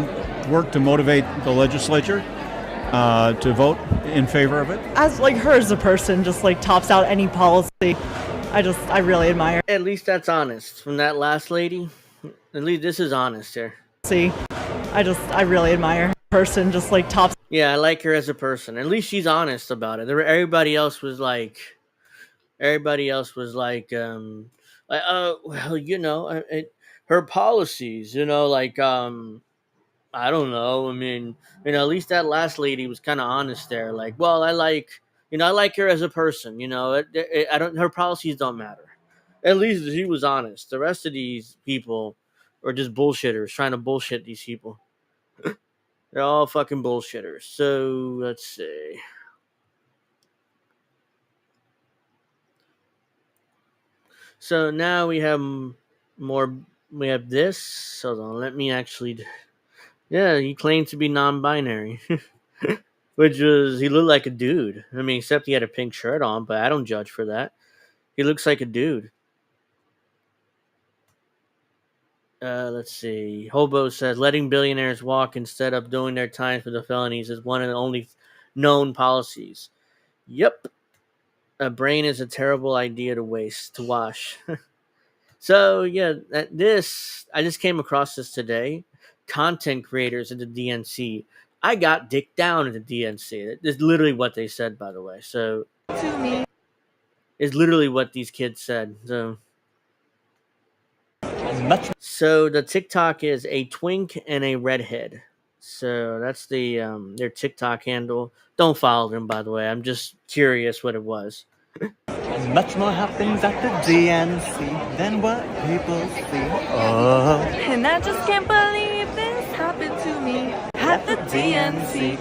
[SPEAKER 7] work to motivate the legislature to vote in favor of it.
[SPEAKER 8] As her as a person, just tops out any policy. I really admire.
[SPEAKER 2] At least that's honest. From that last lady, at least this is honest here.
[SPEAKER 8] I really admire. Person just tops.
[SPEAKER 2] Yeah, I like her as a person. At least she's honest about it. Everybody else was like, well, her policies, I don't know. I mean, at least that last lady was kind of honest there. Like, well, I like her as a person. Her policies don't matter. At least she was honest. The rest of these people are just bullshitters trying to bullshit these people. They're all fucking bullshitters. So let's see. So now we have more. We have this. Hold on. Let me actually. Yeah, he claimed to be non-binary, which was he looked like a dude. I mean, except he had a pink shirt on, but I don't judge for that. He looks like a dude. Let's see. Hobo says letting billionaires walk instead of doing their time for the felonies is one of the only known policies. Yep. A brain is a terrible idea to wash. So, yeah, I just came across this today. Content creators at the DNC. I got dick down at the DNC. That's literally what they said, by the way. So,
[SPEAKER 8] To me.
[SPEAKER 2] It's literally what these kids said. So the TikTok is a twink and a redhead. So that's their TikTok handle. Don't follow them, by the way. I'm just curious what it was.
[SPEAKER 14] Much more happens at the DNC than what people see. Oh,
[SPEAKER 8] And I just can't believe this happened to me at the DNC.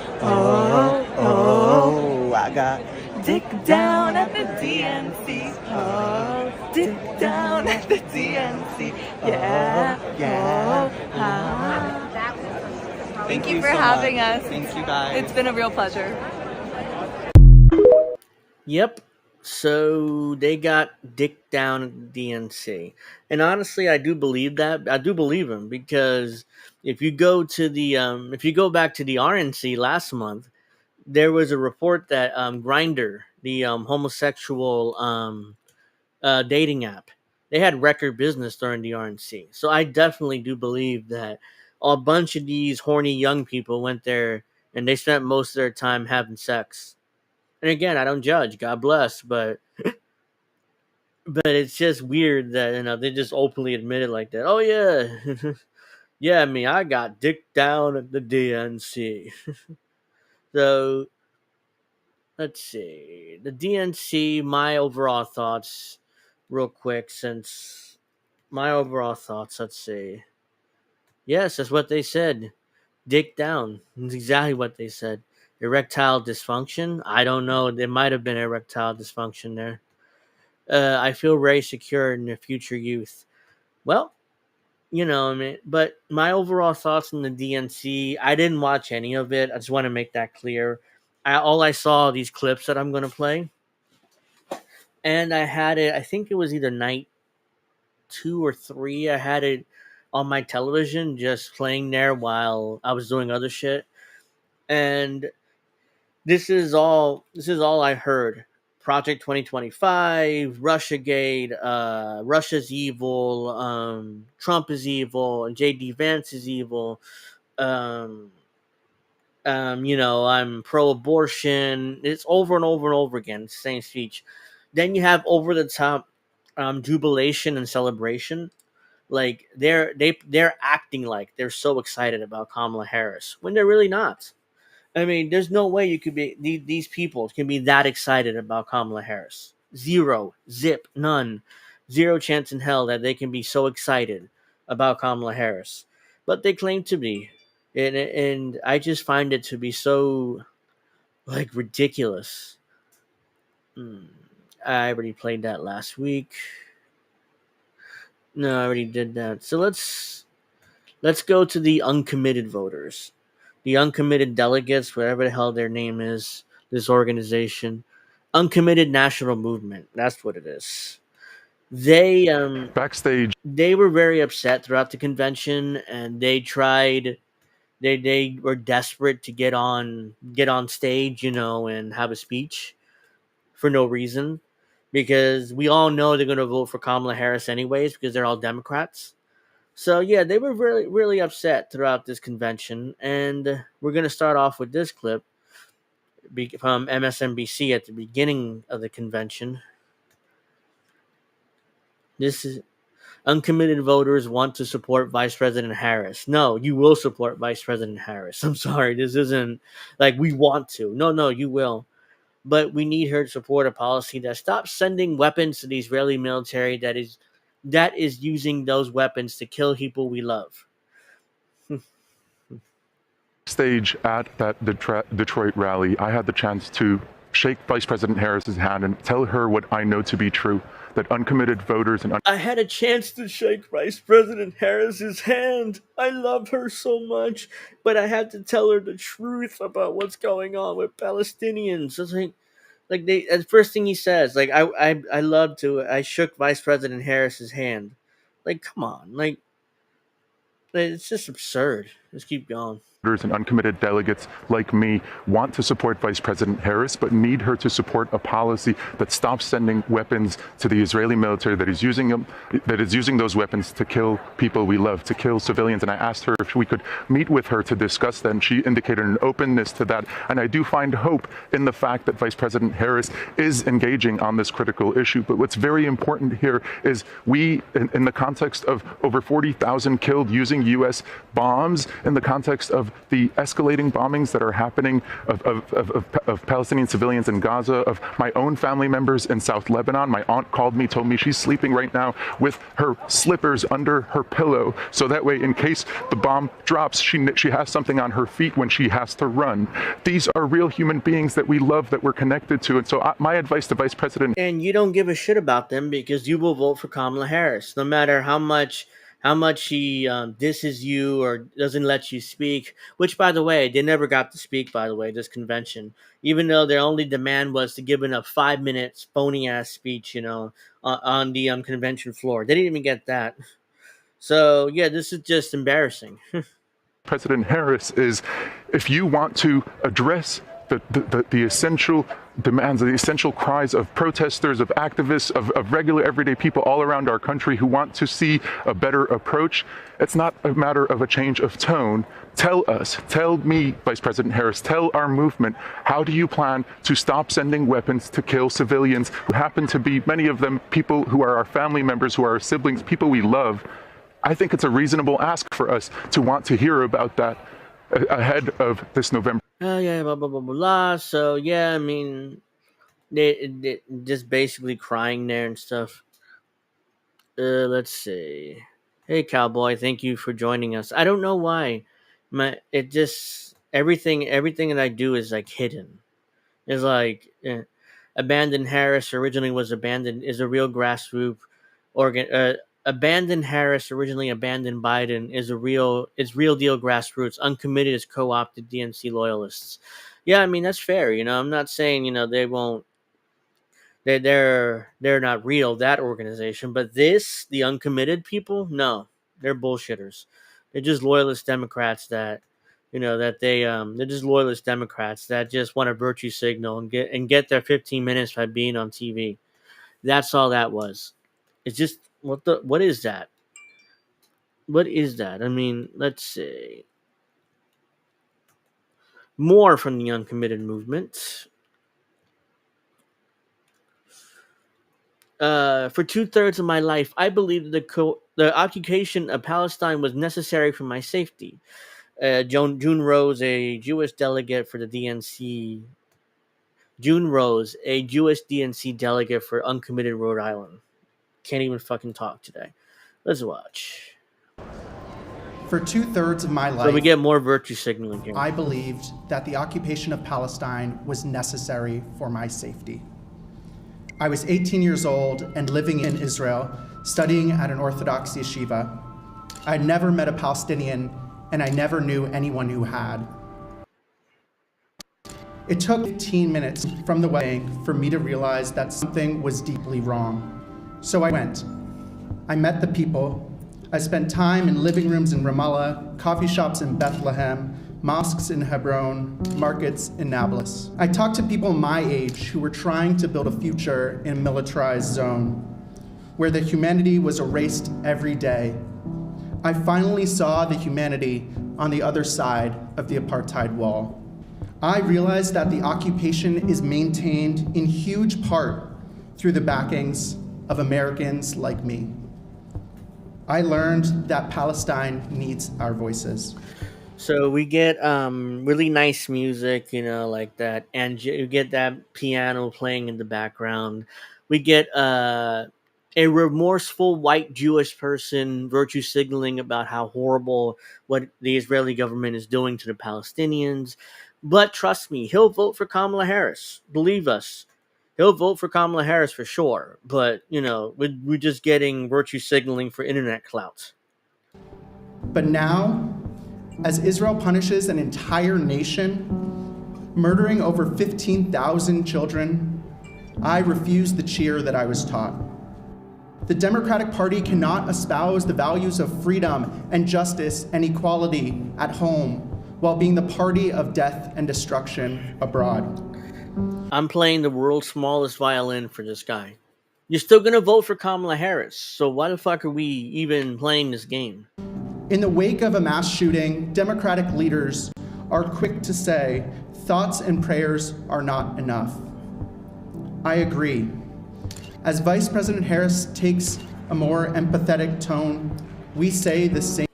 [SPEAKER 14] oh, I got dick down at the DNC. Oh, dick down at the DNC. Yeah,
[SPEAKER 8] Thank you for
[SPEAKER 14] so
[SPEAKER 8] having
[SPEAKER 14] much.
[SPEAKER 8] us.
[SPEAKER 14] Thank you guys.
[SPEAKER 8] It's been a real pleasure.
[SPEAKER 2] Yep. So they got dick down at the DNC. And honestly, I do believe that. I do believe him because if you go to if you go back to the RNC last month, there was a report that Grindr, the homosexual dating app, they had record business during the RNC. So I definitely do believe that a bunch of these horny young people went there and they spent most of their time having sex. And again, I don't judge. God bless. But but it's just weird that they just openly admit it like that. Oh yeah, yeah. I mean, I got dicked down at the DNC. So let's see the DNC. My overall thoughts, real quick, since my overall thoughts. Let's see. Yes, that's what they said. Dick down. That's exactly what they said. Erectile dysfunction. I don't know. There might have been erectile dysfunction there. I feel very secure in the future youth. Well, I mean, but my overall thoughts on the DNC, I didn't watch any of it. I just want to make that clear. All I saw are these clips that I'm going to play. And I had it, I think it was either night 2 or 3. I had it on my television just playing there while I was doing other shit. And this is all I heard. Project 2025, Russiagate, Russia's evil, Trump is evil, and JD Vance is evil. Um, I'm pro-abortion. It's over and over and over again, same speech. Then you have over the top jubilation and celebration. Like they're acting like they're so excited about Kamala Harris when they're really not. I mean, there's no way you could be these people can be that excited about Kamala Harris. Zero, zip, none, zero chance in hell that they can be so excited about Kamala Harris, but they claim to be, and I just find it to be so like ridiculous. I already played that last week. No, I already did that. So let's go to the uncommitted voters. The uncommitted delegates, whatever the hell their name is, this organization, Uncommitted National Movement. That's what it is. They
[SPEAKER 15] backstage.
[SPEAKER 2] They were very upset throughout the convention, and they tried. They were desperate to get on stage, and have a speech for no reason, because we all know they're going to vote for Kamala Harris anyways because they're all Democrats. So yeah, they were really, really upset throughout this convention, and we're gonna start off with this clip from MSNBC at the beginning of the convention. This is uncommitted voters want to support Vice President Harris. No, you will support Vice President Harris. I'm sorry, this isn't like we want to. No, you will. But we need her to support a policy that stops sending weapons to the Israeli military that is using those weapons to kill people we love.
[SPEAKER 15] Stage at that Detroit rally, I had the chance to shake Vice President Harris's hand and tell her what I know to be true, that uncommitted voters and
[SPEAKER 2] I had a chance to shake Vice President Harris's hand. I love her so much, but I had to tell her the truth about what's going on with Palestinians. It's like the first thing he says, like I shook Vice President Harris's hand. Like, come on, like it's just absurd. Let's keep going.
[SPEAKER 15] And uncommitted delegates like me want to support Vice President Harris, but need her to support a policy that stops sending weapons to the Israeli military that is using those weapons to kill people we love, to kill civilians. And I asked her if we could meet with her to discuss that, and she indicated an openness to that. And I do find hope in the fact that Vice President Harris is engaging on this critical issue. But what's very important here is we, in the context of over 40,000 killed using U.S. bombs, in the context of the escalating bombings that are happening of Palestinian civilians in Gaza, of my own family members in South Lebanon. My aunt called me, told me she's sleeping right now with her slippers under her pillow, so that way in case the bomb drops, she has something on her feet when she has to run. These are real human beings that we love, that we're connected to. And so my advice to Vice President...
[SPEAKER 2] And you don't give a shit about them because you will vote for Kamala Harris, no matter how much she disses you or doesn't let you speak, which, by the way, they never got to speak, by the way, this convention, even though their only demand was to give a 5 minutes phony-ass speech, on the convention floor. They didn't even get that. So, yeah, this is just embarrassing.
[SPEAKER 15] President Harris is, if you want to address the essential demands, the essential cries of protesters, of activists, of regular everyday people all around our country who want to see a better approach. It's not a matter of a change of tone. Tell us, tell me, Vice President Harris, tell our movement, how do you plan to stop sending weapons to kill civilians who happen to be, many of them, people who are our family members, who are our siblings, people we love? I think it's a reasonable ask for us to want to hear about that ahead of this November.
[SPEAKER 2] Yeah, blah, blah, blah, blah, blah. So, yeah, I mean, they just basically crying there and stuff. Let's see. Hey, Cowboy, thank you for joining us. I don't know why. Everything that I do is, like, hidden. It's like, Abandon Harris originally was abandoned, is a real grassroots organ. Abandon Harris, originally abandoned Biden, is real deal grassroots. Uncommitted is co-opted DNC loyalists. Yeah, I mean, that's fair. I'm not saying, they won't, they're not real, that organization, but the uncommitted people, no, they're bullshitters. They're just loyalist Democrats they're just loyalist Democrats that just want a virtue signal and get their 15 minutes by being on TV. That's all that was. It's just, what is that? What is that? I mean, let's see. More from the uncommitted movement. For 2/3 of my life, I believed the occupation of Palestine was necessary for my safety. June Rose, a Jewish delegate for the DNC. June Rose, a Jewish DNC delegate for uncommitted Rhode Island. Can't even fucking talk today. Let's watch.
[SPEAKER 16] For 2/3 of my life,
[SPEAKER 2] so we get more virtue signaling here.
[SPEAKER 16] I believed that the occupation of Palestine was necessary for my safety. I was 18 years old and living in Israel, studying at an Orthodox yeshiva. I had never met a Palestinian, and I never knew anyone who had. It took 15 minutes from the wedding for me to realize that something was deeply wrong. So I went. I met the people. I spent time in living rooms in Ramallah, coffee shops in Bethlehem, mosques in Hebron, markets in Nablus. I talked to people my age who were trying to build a future in a militarized zone, where the humanity was erased every day. I finally saw the humanity on the other side of the apartheid wall. I realized that the occupation is maintained in huge part through the backings of Americans like me. I learned that Palestine needs our voices.
[SPEAKER 2] So we get really nice music, like that, and you get that piano playing in the background. We get a remorseful white Jewish person virtue signaling about how horrible what the Israeli government is doing to the Palestinians. But trust me, he'll vote for Kamala Harris. Believe us. He'll vote for Kamala Harris for sure. But, we're just getting virtue signaling for internet clout.
[SPEAKER 16] But now, as Israel punishes an entire nation, murdering over 15,000 children, I refuse the cheer that I was taught. The Democratic Party cannot espouse the values of freedom and justice and equality at home while being the party of death and destruction abroad.
[SPEAKER 2] I'm playing the world's smallest violin for this guy. You're still going to vote for Kamala Harris, so why the fuck are we even playing this game?
[SPEAKER 16] In the wake of a mass shooting, Democratic leaders are quick to say thoughts and prayers are not enough. I agree. As Vice President Harris takes a more empathetic tone, we say the same.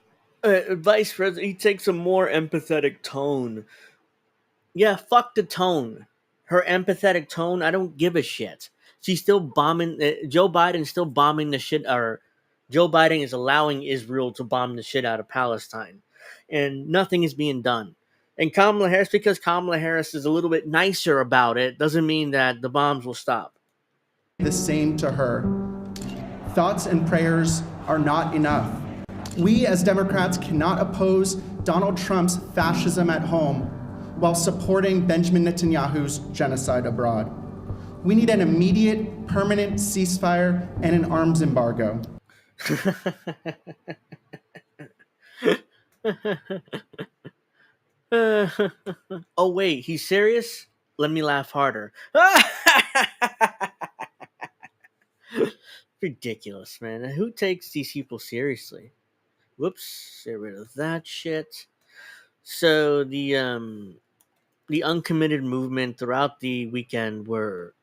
[SPEAKER 2] Vice President, he takes a more empathetic tone. Yeah, fuck the tone. Her empathetic tone, I don't give a shit. She's still bombing. Joe Biden's still bombing the shit. Or Joe Biden is allowing Israel to bomb the shit out of Palestine, and nothing is being done. And Kamala Harris, because Kamala Harris is a little bit nicer about it, doesn't mean that the bombs will stop.
[SPEAKER 16] The same to her. Thoughts and prayers are not enough. We as Democrats cannot oppose Donald Trump's fascism at home while supporting Benjamin Netanyahu's genocide abroad. We need an immediate, permanent ceasefire and an arms embargo.
[SPEAKER 2] Oh wait, he's serious? Let me laugh harder. Ridiculous, man. Who takes these people seriously? Whoops, get rid of that shit. So the uncommitted movement throughout the weekend were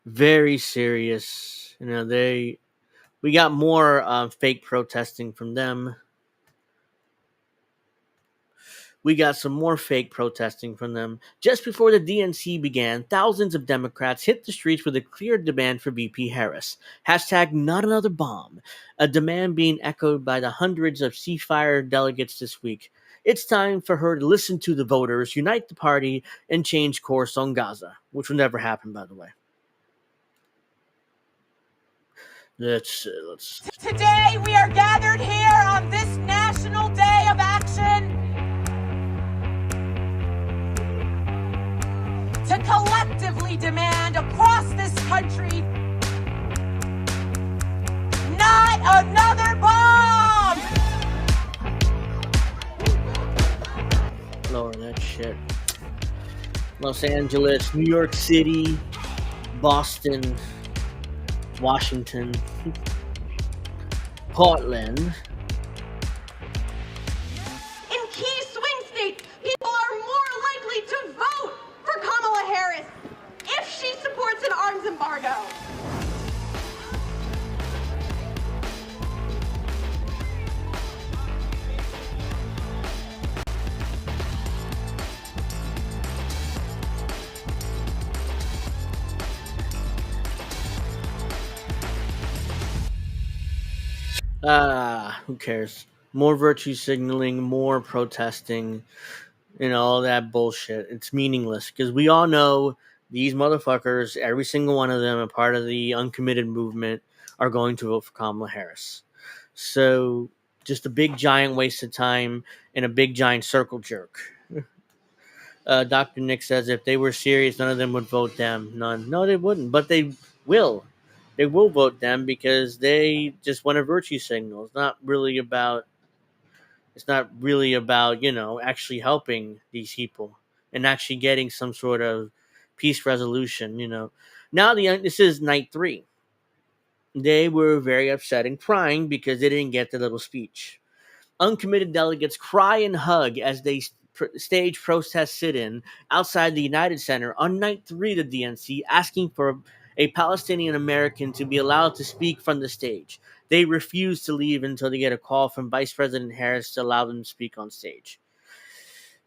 [SPEAKER 2] very serious. We got more fake protesting from them. We got some more fake protesting from them. Just before the DNC began, thousands of Democrats hit the streets with a clear demand for VP Harris. Hashtag not another bomb. A demand being echoed by the hundreds of ceasefire delegates this week. It's time for her to listen to the voters, unite the party, and change course on Gaza, which will never happen, by the way. Let's
[SPEAKER 17] Today we are gathered here on this National Day of Action to collectively demand across this country not another bomb!
[SPEAKER 2] lower that shit. Los Angeles, New York City, Boston, Washington, Portland.
[SPEAKER 17] In key swing states, people are more likely to vote for Kamala Harris if she supports an arms embargo.
[SPEAKER 2] Who cares? More virtue signaling, more protesting, all that bullshit. It's meaningless because we all know these motherfuckers, every single one of them, a part of the uncommitted movement, are going to vote for Kamala Harris. So, just a big giant waste of time and a big giant circle jerk. Dr. Nick says if they were serious, none of them would vote them. None. No, they wouldn't, but they will. They will vote them because they just want a virtue signal. It's not really about, actually helping these people and actually getting some sort of peace resolution, Now this is night 3. They were very upset and crying because they didn't get the little speech. Uncommitted delegates cry and hug as they stage protest sit-in outside the United Center on night 3 of the DNC, asking for a Palestinian American to be allowed to speak from the stage. They refuse to leave until they get a call from Vice President Harris to allow them to speak on stage.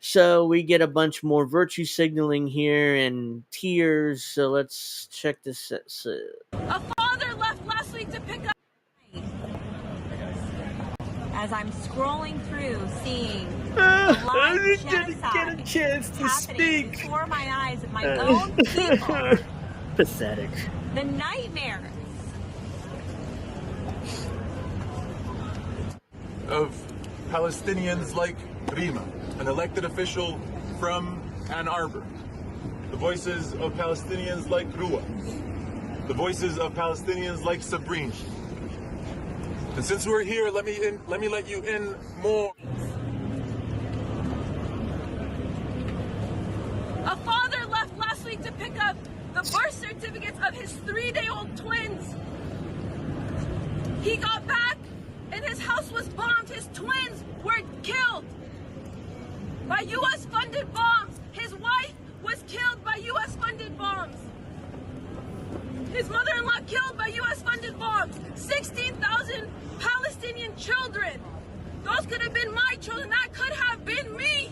[SPEAKER 2] So we get a bunch more virtue signaling here and tears. So let's check this.
[SPEAKER 17] A father left last week to pick up. As I'm scrolling through, seeing
[SPEAKER 2] I didn't get a chance to speak
[SPEAKER 17] before my eyes of my own people.
[SPEAKER 2] Pathetic.
[SPEAKER 17] The nightmares
[SPEAKER 18] of Palestinians like Rima, an elected official from Ann Arbor. The voices of Palestinians like Rua. The voices of Palestinians like Sabrine. And since we're here, let me let you in more.
[SPEAKER 17] A father left last week to pick up the birth certificates of his 3-day-old twins. He got back and his house was bombed. His twins were killed by U.S. funded bombs. His wife was killed by U.S. funded bombs. His mother-in-law killed by U.S. funded bombs. 16,000 Palestinian children. Those could have been my children. That could have been me.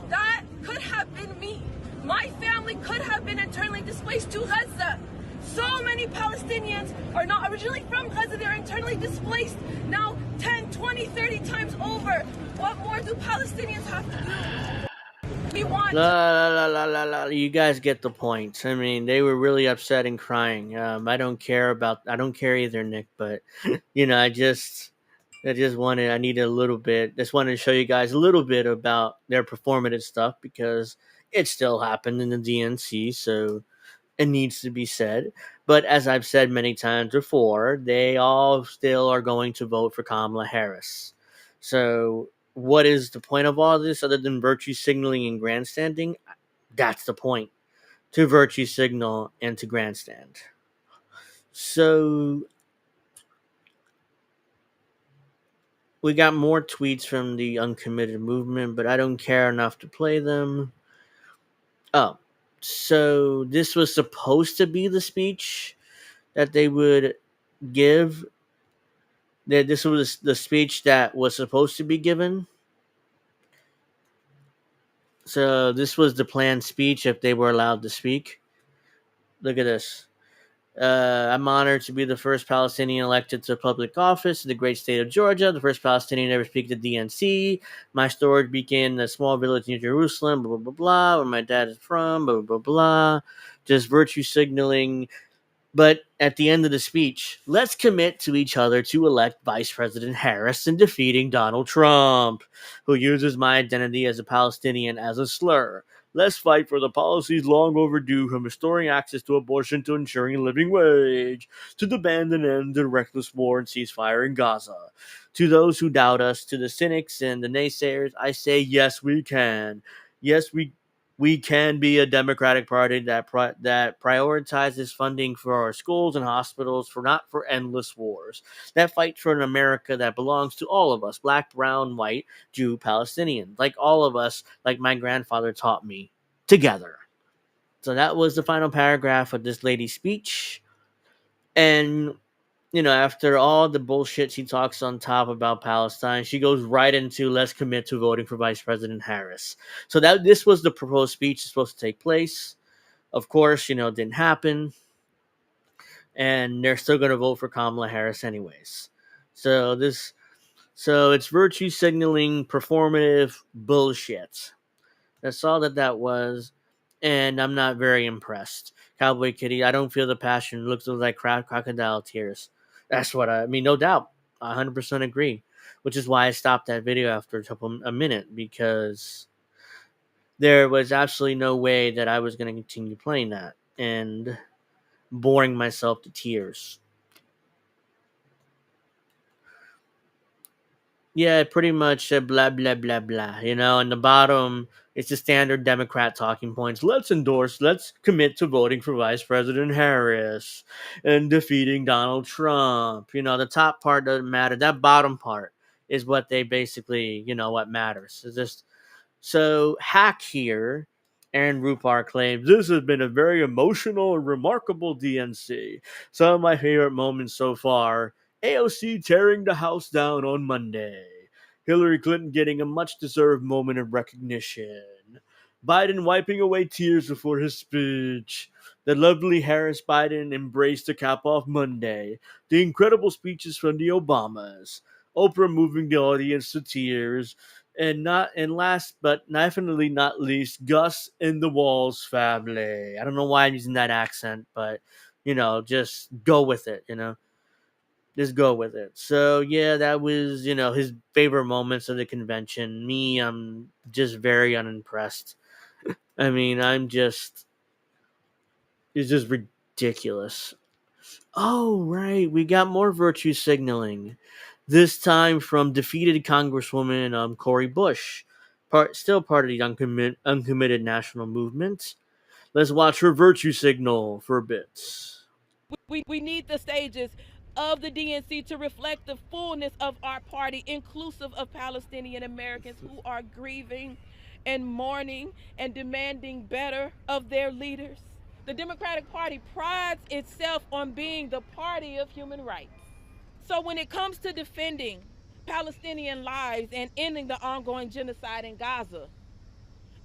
[SPEAKER 17] That could have been me. My family could have been internally displaced to Gaza. So many Palestinians are not originally from Gaza. They're internally displaced now 10, 20, 30 times over. What more do Palestinians have to do? We want...
[SPEAKER 2] You guys get the point. I mean, they were really upset and crying. I don't care either, Nick, but, I needed a little bit. Just wanted to show you guys a little bit about their performative stuff because it still happened in the DNC, so it needs to be said. But as I've said many times before, they all still are going to vote for Kamala Harris. So what is the point of all this other than virtue signaling and grandstanding? That's the point. To virtue signal and to grandstand. So we got more tweets from the uncommitted movement, but I don't care enough to play them. Oh, so this was supposed to be the speech that they would give. That this was the speech that was supposed to be given. So this was the planned speech if they were allowed to speak. Look at this. I'm honored to be the first Palestinian elected to public office in the great state of Georgia, the first Palestinian to ever speak at the DNC. My story began in a small village near Jerusalem, blah, blah, blah, blah, where my dad is from, blah, blah, blah, blah. Just virtue signaling. But at the end of the speech, let's commit to each other to elect Vice President Harris in defeating Donald Trump, who uses my identity as a Palestinian as a slur. Let's fight for the policies long overdue, from restoring access to abortion to ensuring a living wage, to demand an end to reckless war and ceasefire in Gaza. To those who doubt us, to the cynics and the naysayers, I say yes, we can. Yes, we can be a Democratic Party that prioritizes funding for our schools and hospitals, not for endless wars. That fights for an America that belongs to all of us, black, brown, white, Jew, Palestinian, like all of us, like my grandfather taught me, together. So that was the final paragraph of this lady's speech. And after all the bullshit she talks on top about Palestine, she goes right into let's commit to voting for Vice President Harris. So this was the proposed speech supposed to take place. Of course, didn't happen. And they're still going to vote for Kamala Harris anyways. So it's virtue signaling, performative bullshit. That's all that was. And I'm not very impressed. Cowboy Kitty, I don't feel the passion. It looks like crocodile tears. That's what I mean, no doubt. I 100% agree. Which is why I stopped that video after a minute, because there was absolutely no way that I was going to continue playing that and boring myself to tears. Yeah, pretty much blah, blah, blah, blah. On the bottom, it's the standard Democrat talking points. Let's commit to voting for Vice President Harris and defeating Donald Trump. The top part doesn't matter. That bottom part is what they basically, what matters. It's just, so Hack here, Aaron Rupar claims, this has been a very emotional and remarkable DNC. Some of my favorite moments so far. AOC tearing the house down on Monday. Hillary Clinton getting a much-deserved moment of recognition. Biden wiping away tears before his speech. The lovely Harris-Biden embrace to cap off Monday. The incredible speeches from the Obamas. Oprah moving the audience to tears. And last but definitely not least, Gus and the Walls family. I don't know why I'm using that accent, but, just go with it, Just go with it. So, yeah, that was, his favorite moments of the convention. Me, I'm just very unimpressed. I mean, it's just ridiculous. Oh, right. We got more virtue signaling. This time from defeated Congresswoman Cori Bush. Still part of the uncommitted national movement. Let's watch her virtue signal for a bit.
[SPEAKER 17] We need the stages of the DNC to reflect the fullness of our party, inclusive of Palestinian Americans who are grieving and mourning and demanding better of their leaders. The Democratic Party prides itself on being the party of human rights. So when it comes to defending Palestinian lives and ending the ongoing genocide in Gaza,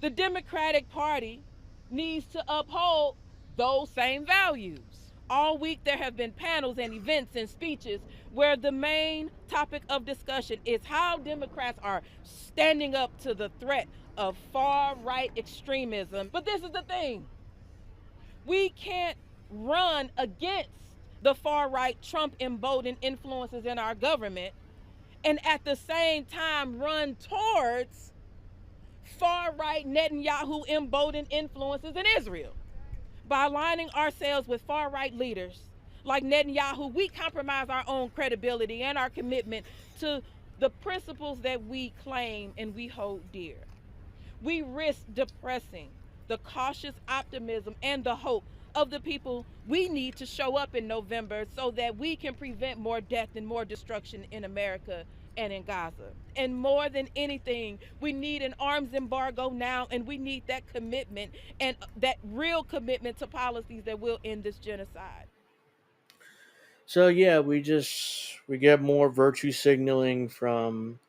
[SPEAKER 17] the Democratic Party needs to uphold those same values. All week there have been panels and events and speeches where the main topic of discussion is how Democrats are standing up to the threat of far-right extremism. But this is the thing. We can't run against the far-right Trump-emboldened influences in our government and at the same time run towards far-right Netanyahu emboldened influences in Israel. By aligning ourselves with far-right leaders like Netanyahu, we compromise our own credibility and our commitment to
[SPEAKER 19] the principles that we claim and we hold dear. We risk depressing the cautious optimism and the hope of the people we need to show up in November so that we can prevent more death and more destruction in America and in Gaza. And more than anything, we need an arms embargo now, and we need that commitment and that real commitment to policies that will end this genocide.
[SPEAKER 2] So yeah, we get more virtue signaling from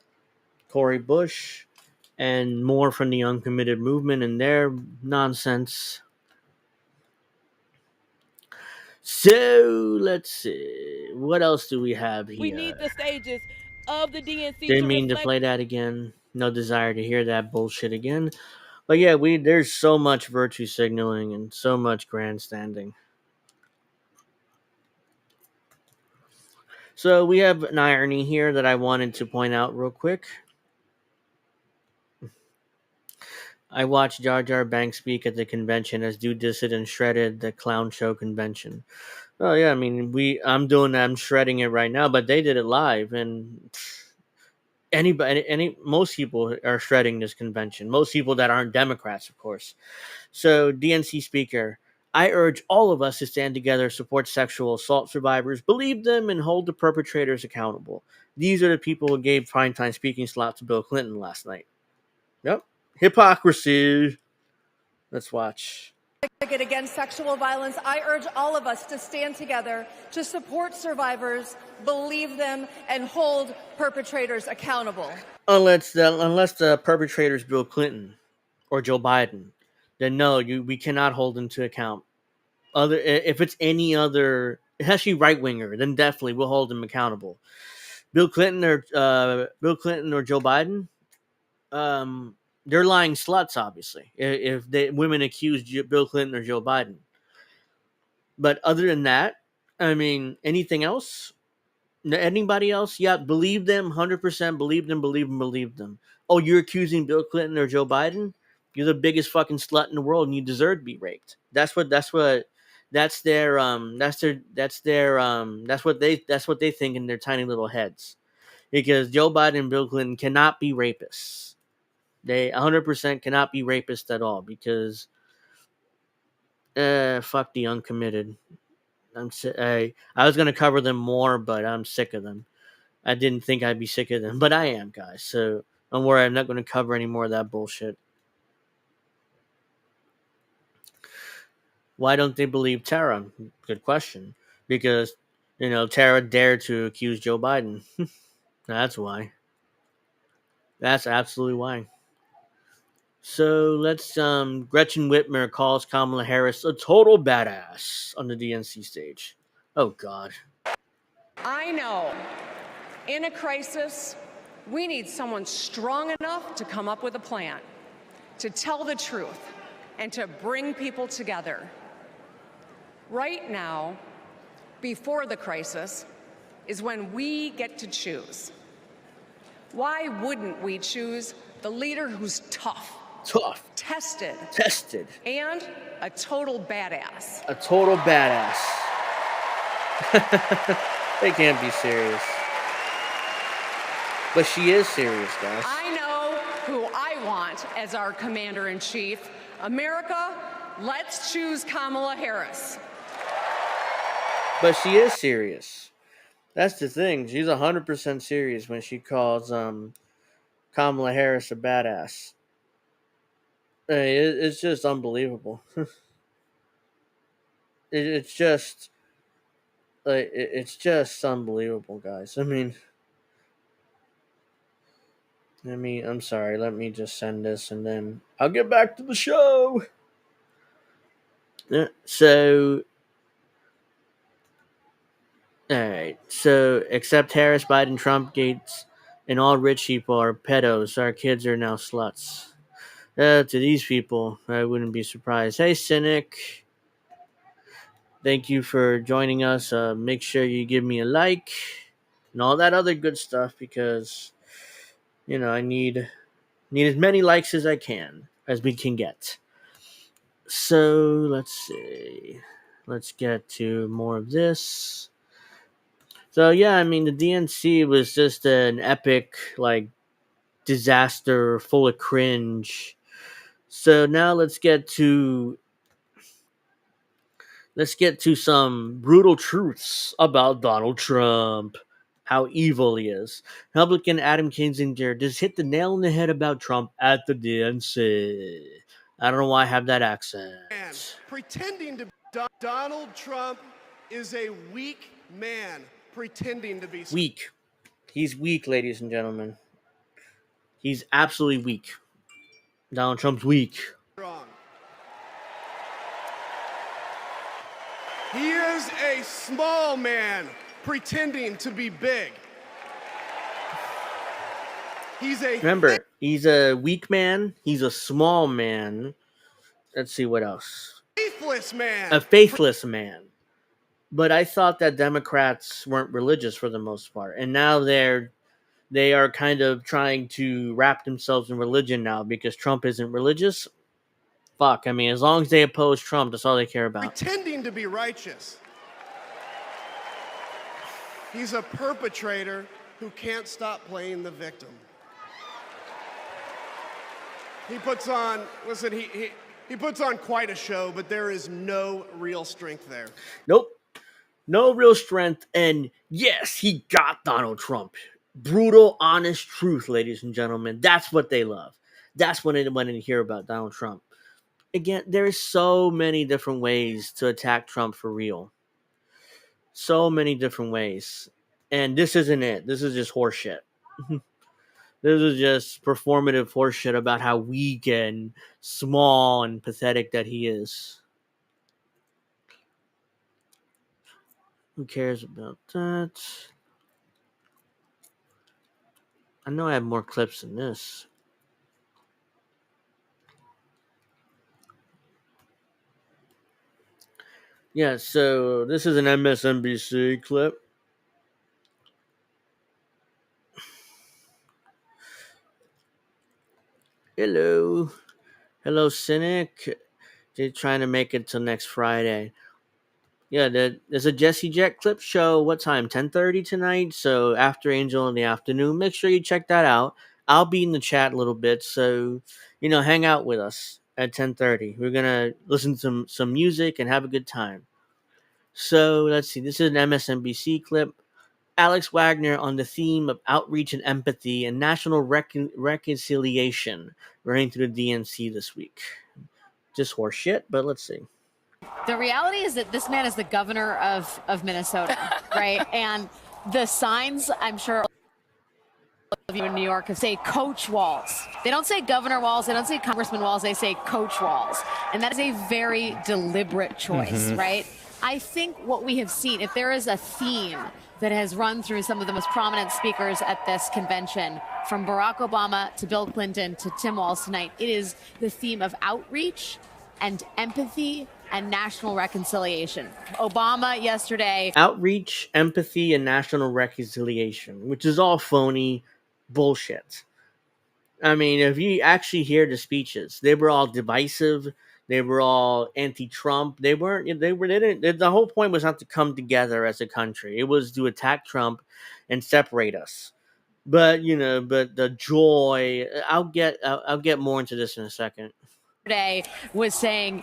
[SPEAKER 2] Cory Bush and more from the uncommitted movement and their nonsense. So let's see. What else do we have here?
[SPEAKER 19] We need the stages of the DNC
[SPEAKER 2] Didn't
[SPEAKER 19] to
[SPEAKER 2] mean
[SPEAKER 19] reflect.
[SPEAKER 2] to play that again. No desire to hear that bullshit again. But yeah, there's so much virtue signaling and so much grandstanding. So we have an irony here that I wanted to point out real quick. I watched Jar Jar Banks speak at the convention as Dude Dissident shredded the clown show convention. Oh yeah, I mean I'm shredding it right now, but they did it live, and most people are shredding this convention. Most people that aren't Democrats, of course. So DNC speaker, I urge all of us to stand together, support sexual assault survivors, believe them, and hold the perpetrators accountable. These are the people who gave primetime speaking slot to Bill Clinton last night. Yep. Hypocrisy. Let's watch.
[SPEAKER 20] Against sexual violence, I urge all of us to stand together to support survivors, believe them, and hold perpetrators accountable.
[SPEAKER 2] Unless the perpetrator is Bill Clinton or Joe Biden, then no, we cannot hold them to account. If it's any other, especially right winger, then definitely we'll hold them accountable. Bill Clinton or Joe Biden, they're lying sluts, obviously, if women accuse Bill Clinton or Joe Biden. But other than that, I mean, anything else? Anybody else? Yeah, believe them, 100%. Believe them. Oh, you're accusing Bill Clinton or Joe Biden? You're the biggest fucking slut in the world, and you deserve to be raped. That's what they think in their tiny little heads. Because Joe Biden and Bill Clinton cannot be rapists. They 100% cannot be rapists at all because fuck the uncommitted. I was going to cover them more, but I'm sick of them. I didn't think I'd be sick of them, but I am, guys. So don't worry, I'm not going to cover any more of that bullshit. Why don't they believe Tara? Good question. Because, Tara dared to accuse Joe Biden. That's why. That's absolutely why. So let's Gretchen Whitmer calls Kamala Harris a total badass on the DNC stage. Oh God.
[SPEAKER 21] I know in a crisis we need someone strong enough to come up with a plan, to tell the truth, and to bring people together. Right now, before the crisis, is when we get to choose. Why wouldn't we choose the leader who's tough, tested, and a total badass?
[SPEAKER 2] A total badass. They can't be serious. But she is serious, guys.
[SPEAKER 21] I know who I want as our commander-in-chief. America, let's choose Kamala Harris.
[SPEAKER 2] But she is serious. That's the thing. She's 100% serious when she calls Kamala Harris a badass. It's just unbelievable. It's just unbelievable, guys. I mean, I'm sorry. Let me just send this, and then I'll get back to the show. So, all right. So, except Harris, Biden, Trump, Gates, and all rich people are pedos. Our kids are now sluts. To these people, I wouldn't be surprised. Hey, Cynic. Thank you for joining us. Make sure you give me a like and all that other good stuff because, I need as many likes as we can get. So let's see. Let's get to more of this. So yeah, I mean the DNC was just an epic like disaster full of cringe. So now let's get to some brutal truths about Donald Trump. How evil he is. Republican Adam Kinzinger just hit the nail on the head about Trump at the DNC. I don't know why I have that accent.
[SPEAKER 1] Pretending to be Donald Trump is a weak man pretending to be
[SPEAKER 2] Weak. He's weak, ladies and gentlemen. He's absolutely weak. Donald Trump's weak.
[SPEAKER 1] strong. He is a small man pretending to be big.
[SPEAKER 2] Remember, he's a weak man. He's a small man. Let's see what else.
[SPEAKER 1] Faithless man.
[SPEAKER 2] A faithless man. But I thought that Democrats weren't religious for the most part, and now they are kind of trying to wrap themselves in religion now because Trump isn't religious. Fuck, I mean, as long as they oppose Trump, that's all they care about.
[SPEAKER 1] Pretending to be righteous. He's a perpetrator who can't stop playing the victim. He puts on, listen, he puts on quite a show, but there is no real strength there.
[SPEAKER 2] Nope. No real strength, and yes, he got Donald Trump. Brutal, honest truth, ladies and gentlemen. That's what they love. That's what they want to hear about Donald Trump. Again, there's so many different ways to attack Trump for real. So many different ways. And this isn't it. This is just horseshit. This is just performative horseshit about how weak and small and pathetic that he is. Who cares about that? I know I have more clips than this. Yeah, so this is an MSNBC clip. Hello. Hello, Cynic. They're trying to make it till next Friday. Yeah, there's a Jesse Jet clip show. What time? 10:30 tonight. So after Angel in the afternoon, make sure you check that out. I'll be in the chat a little bit, so hang out with us at 10:30. We're gonna listen to some music and have a good time. So let's see. This is an MSNBC clip. Alex Wagner on the theme of outreach and empathy and national reconciliation running through the DNC this week. Just horse shit, but let's see.
[SPEAKER 22] The reality is that this man is the governor of Minnesota, right? And the signs, I'm sure of you in New York, say Coach Walz. They don't say Governor Walz, they don't say Congressman Walz, they say Coach Walz. And that is a very deliberate choice, right? I think what we have seen, if there is a theme that has run through some of the most prominent speakers at this convention, from Barack Obama to Bill Clinton to Tim Walz tonight, it is the theme of outreach and empathy and national reconciliation. Obama yesterday.
[SPEAKER 2] Outreach, empathy, and national reconciliation, which is all phony bullshit. I mean, if you actually hear the speeches, they were all divisive. They were all anti-Trump. They didn't. The whole point was not to come together as a country. It was to attack Trump and separate us. But but the joy. I'll get more into this in a second.
[SPEAKER 22] Today was saying,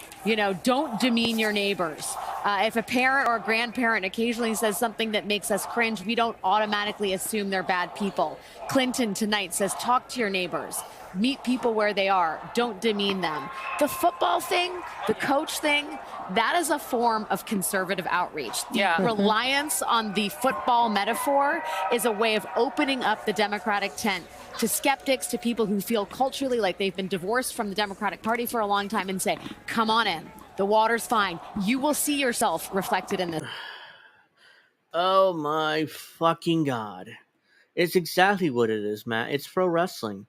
[SPEAKER 22] don't demean your neighbors. If a parent or a grandparent occasionally says something that makes us cringe, we don't automatically assume they're bad people. Clinton tonight says, talk to your neighbors. Meet people where they are. Don't demean them. The football thing, the coach thing, that is a form of conservative outreach. The reliance on the football metaphor is a way of opening up the Democratic tent to skeptics, to people who feel culturally like they've been divorced from the Democratic Party for a long time, and say, come on in. The water's fine. You will see yourself reflected in this.
[SPEAKER 2] Oh my fucking God. It's exactly what it is, Matt. It's pro wrestling.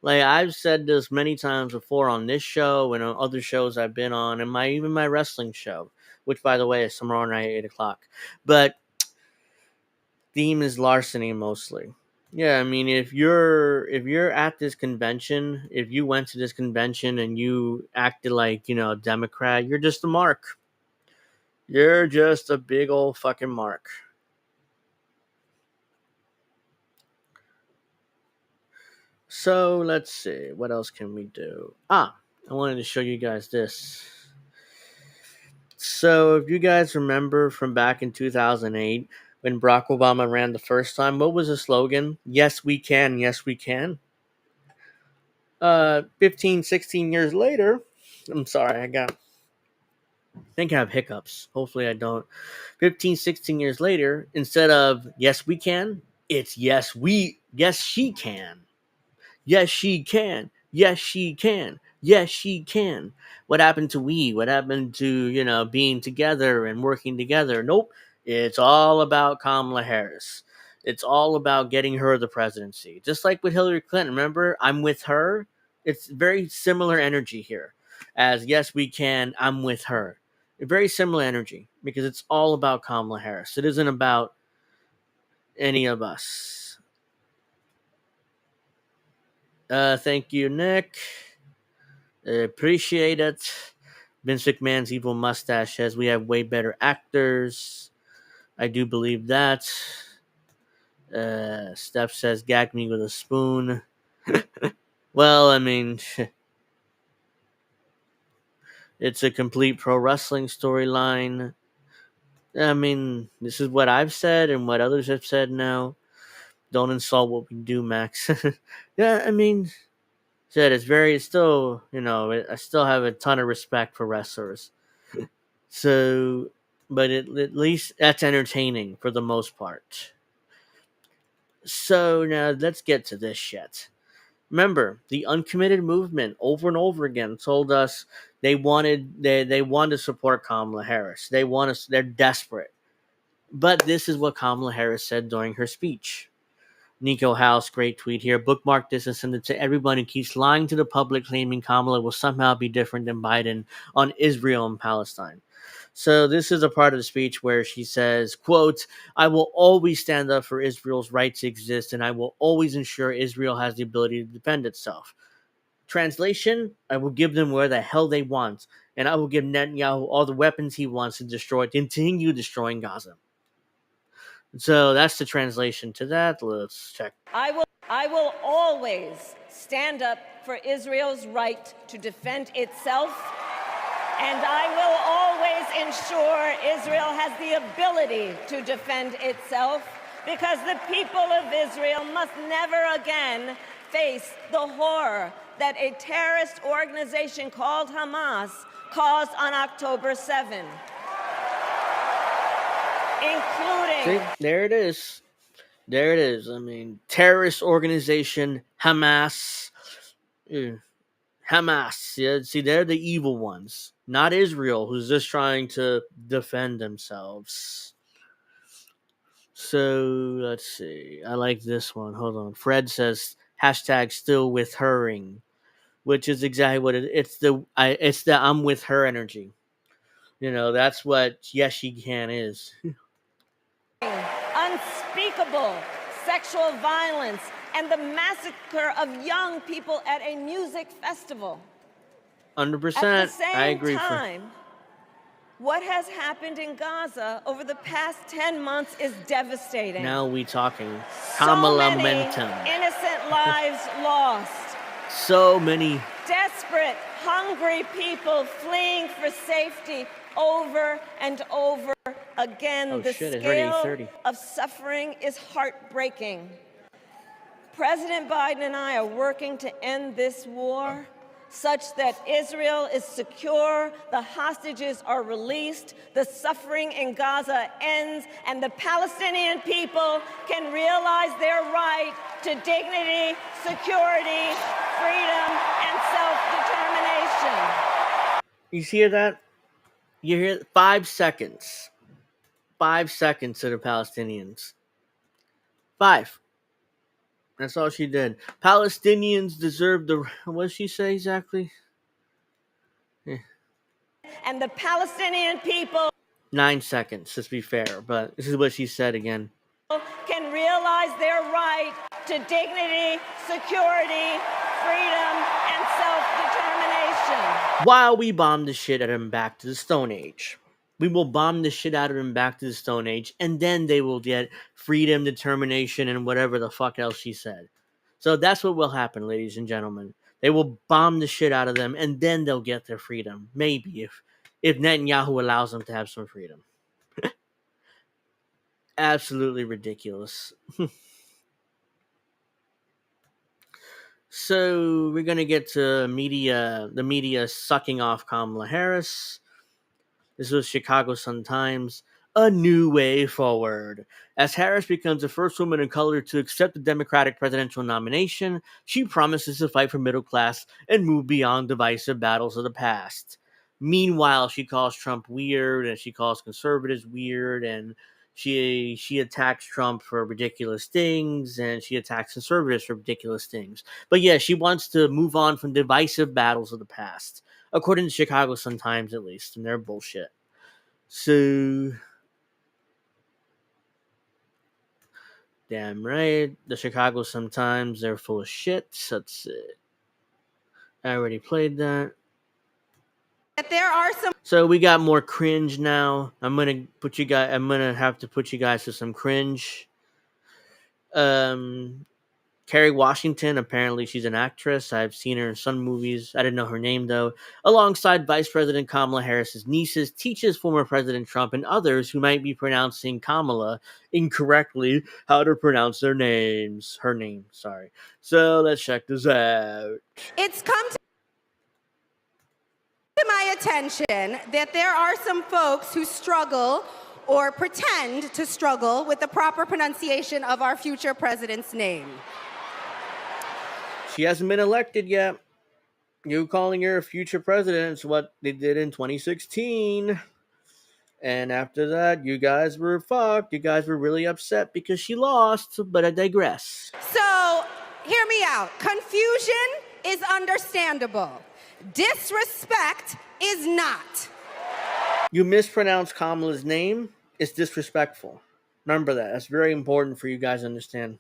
[SPEAKER 2] Like, I've said this many times before on this show and on other shows I've been on, and even my wrestling show, which, by the way, is tomorrow night at 8 o'clock. But theme is larceny mostly. Yeah, I mean, if you're at this convention, if you went to this convention and you acted like, a Democrat, you're just a mark. You're just a big old fucking mark. So let's see, what else can we do? I wanted to show you guys this. So if you guys remember from back in 2008 when Barack Obama ran the first time, what was the slogan? Yes, we can. Yes, we can. 15, 16 years later, I'm sorry, I think I have hiccups. Hopefully I don't. 15, 16 years later, instead of yes, we can, it's yes, she can. Yes, she can. Yes, she can. Yes, she can. What happened to we? What happened to, being together and working together? Nope. It's all about Kamala Harris. It's all about getting her the presidency. Just like with Hillary Clinton. Remember, I'm with her. It's very similar energy here. As yes, we can. I'm with her. Very similar energy because it's all about Kamala Harris. It isn't about any of us. Thank you, Nick. Appreciate it. Vince McMahon's evil mustache says we have way better actors. I do believe that. Steph says gag me with a spoon. Well, I mean, it's a complete pro wrestling storyline. I mean, this is what I've said and what others have said now. Don't insult what we do, Max. Yeah, I mean, it's still, I still have a ton of respect for wrestlers. So, but at least that's entertaining for the most part. So now let's get to this shit. Remember, the uncommitted movement over and over again told us they wanted to support Kamala Harris. They're desperate. But this is what Kamala Harris said during her speech. Nico House, great tweet here. Bookmark this and send it to everyone who keeps lying to the public, claiming Kamala will somehow be different than Biden on Israel and Palestine. So this is a part of the speech where she says, quote, I will always stand up for Israel's right to exist, and I will always ensure Israel has the ability to defend itself. Translation, I will give them where the hell they want, and I will give Netanyahu all the weapons he wants to continue destroying Gaza. So that's the translation to that. Let's check.
[SPEAKER 21] I will always stand up for Israel's right to defend itself, and I will always ensure Israel has the ability to defend itself, because the people of Israel must never again face the horror that a terrorist organization called Hamas caused on October 7. Including...
[SPEAKER 2] See, there it is. There it is. I mean, terrorist organization, Hamas. Hamas. Yeah, see, they're the evil ones. Not Israel, who's just trying to defend themselves. So, let's see. I like this one. Hold on. Fred says, hashtag still with herring. Which is exactly what it's the I'm with her energy. That's what yes she can is.
[SPEAKER 21] Unspeakable sexual violence and the massacre of young people at a music festival.
[SPEAKER 2] 100%.
[SPEAKER 21] At the same
[SPEAKER 2] I agree.
[SPEAKER 21] time, what has happened in Gaza over the past 10 months is devastating.
[SPEAKER 2] Now we talking Kamala
[SPEAKER 21] so many
[SPEAKER 2] momentum.
[SPEAKER 21] Innocent lives lost.
[SPEAKER 2] So many
[SPEAKER 21] Desperate, hungry people fleeing for safety over and over again. The scale of suffering is heartbreaking. President Biden and I are working to end this war such that Israel is secure, the hostages are released, the suffering in Gaza ends, and the Palestinian people can realize their right to dignity, security, freedom, and self-determination.
[SPEAKER 2] You hear that? You hear 5 seconds. 5 seconds to the Palestinians. 5. That's all she did. Palestinians deserve the... What did she say exactly? Yeah.
[SPEAKER 21] And the Palestinian people...
[SPEAKER 2] 9 seconds, let's be fair. But this is what she said again.
[SPEAKER 21] ...can realize their right to dignity, security, freedom, and self-determination.
[SPEAKER 2] While we bomb the shit out of them back to the Stone Age. We will bomb the shit out of them back to the Stone Age, and then they will get freedom, determination, and whatever the fuck else she said. So that's what will happen, ladies and gentlemen. They will bomb the shit out of them, and then they'll get their freedom. Maybe if Netanyahu allows them to have some freedom. Absolutely ridiculous. So we're gonna get to the media sucking off Kamala Harris. This was Chicago Sun-Times. A new way forward. As Harris becomes the first woman of color to accept the Democratic presidential nomination, she promises to fight for middle class and move beyond divisive battles of the past. Meanwhile, she calls Trump weird, and she calls conservatives weird, and she attacks Trump for ridiculous things, and she attacks conservatives for ridiculous things. But yeah, she wants to move on from divisive battles of the past, according to Chicago Sun-Times at least, and they're bullshit. So, damn right, the Chicago Sun-Times, they're full of shit. That's it. I already played that.
[SPEAKER 3] There are some.
[SPEAKER 2] So we got more cringe now. I'm gonna have to put you guys to some cringe. Kerry Washington, apparently she's an actress. I've seen her in some movies. I didn't know her name, though. Alongside Vice President Kamala Harris's nieces, teaches former President Trump and others who might be pronouncing Kamala incorrectly how to pronounce her name. Sorry. So let's check this out.
[SPEAKER 3] It's come to my attention that there are some folks who struggle or pretend to struggle with the proper pronunciation of our future president's name.
[SPEAKER 2] She hasn't been elected yet. You calling her a future president is what they did in 2016. And after that, you guys were fucked. You guys were really upset because she lost, but I digress.
[SPEAKER 3] So, hear me out. Confusion is understandable. Disrespect is not.
[SPEAKER 2] You mispronounce Kamala's name, it's disrespectful. Remember that. That's very important for you guys to understand.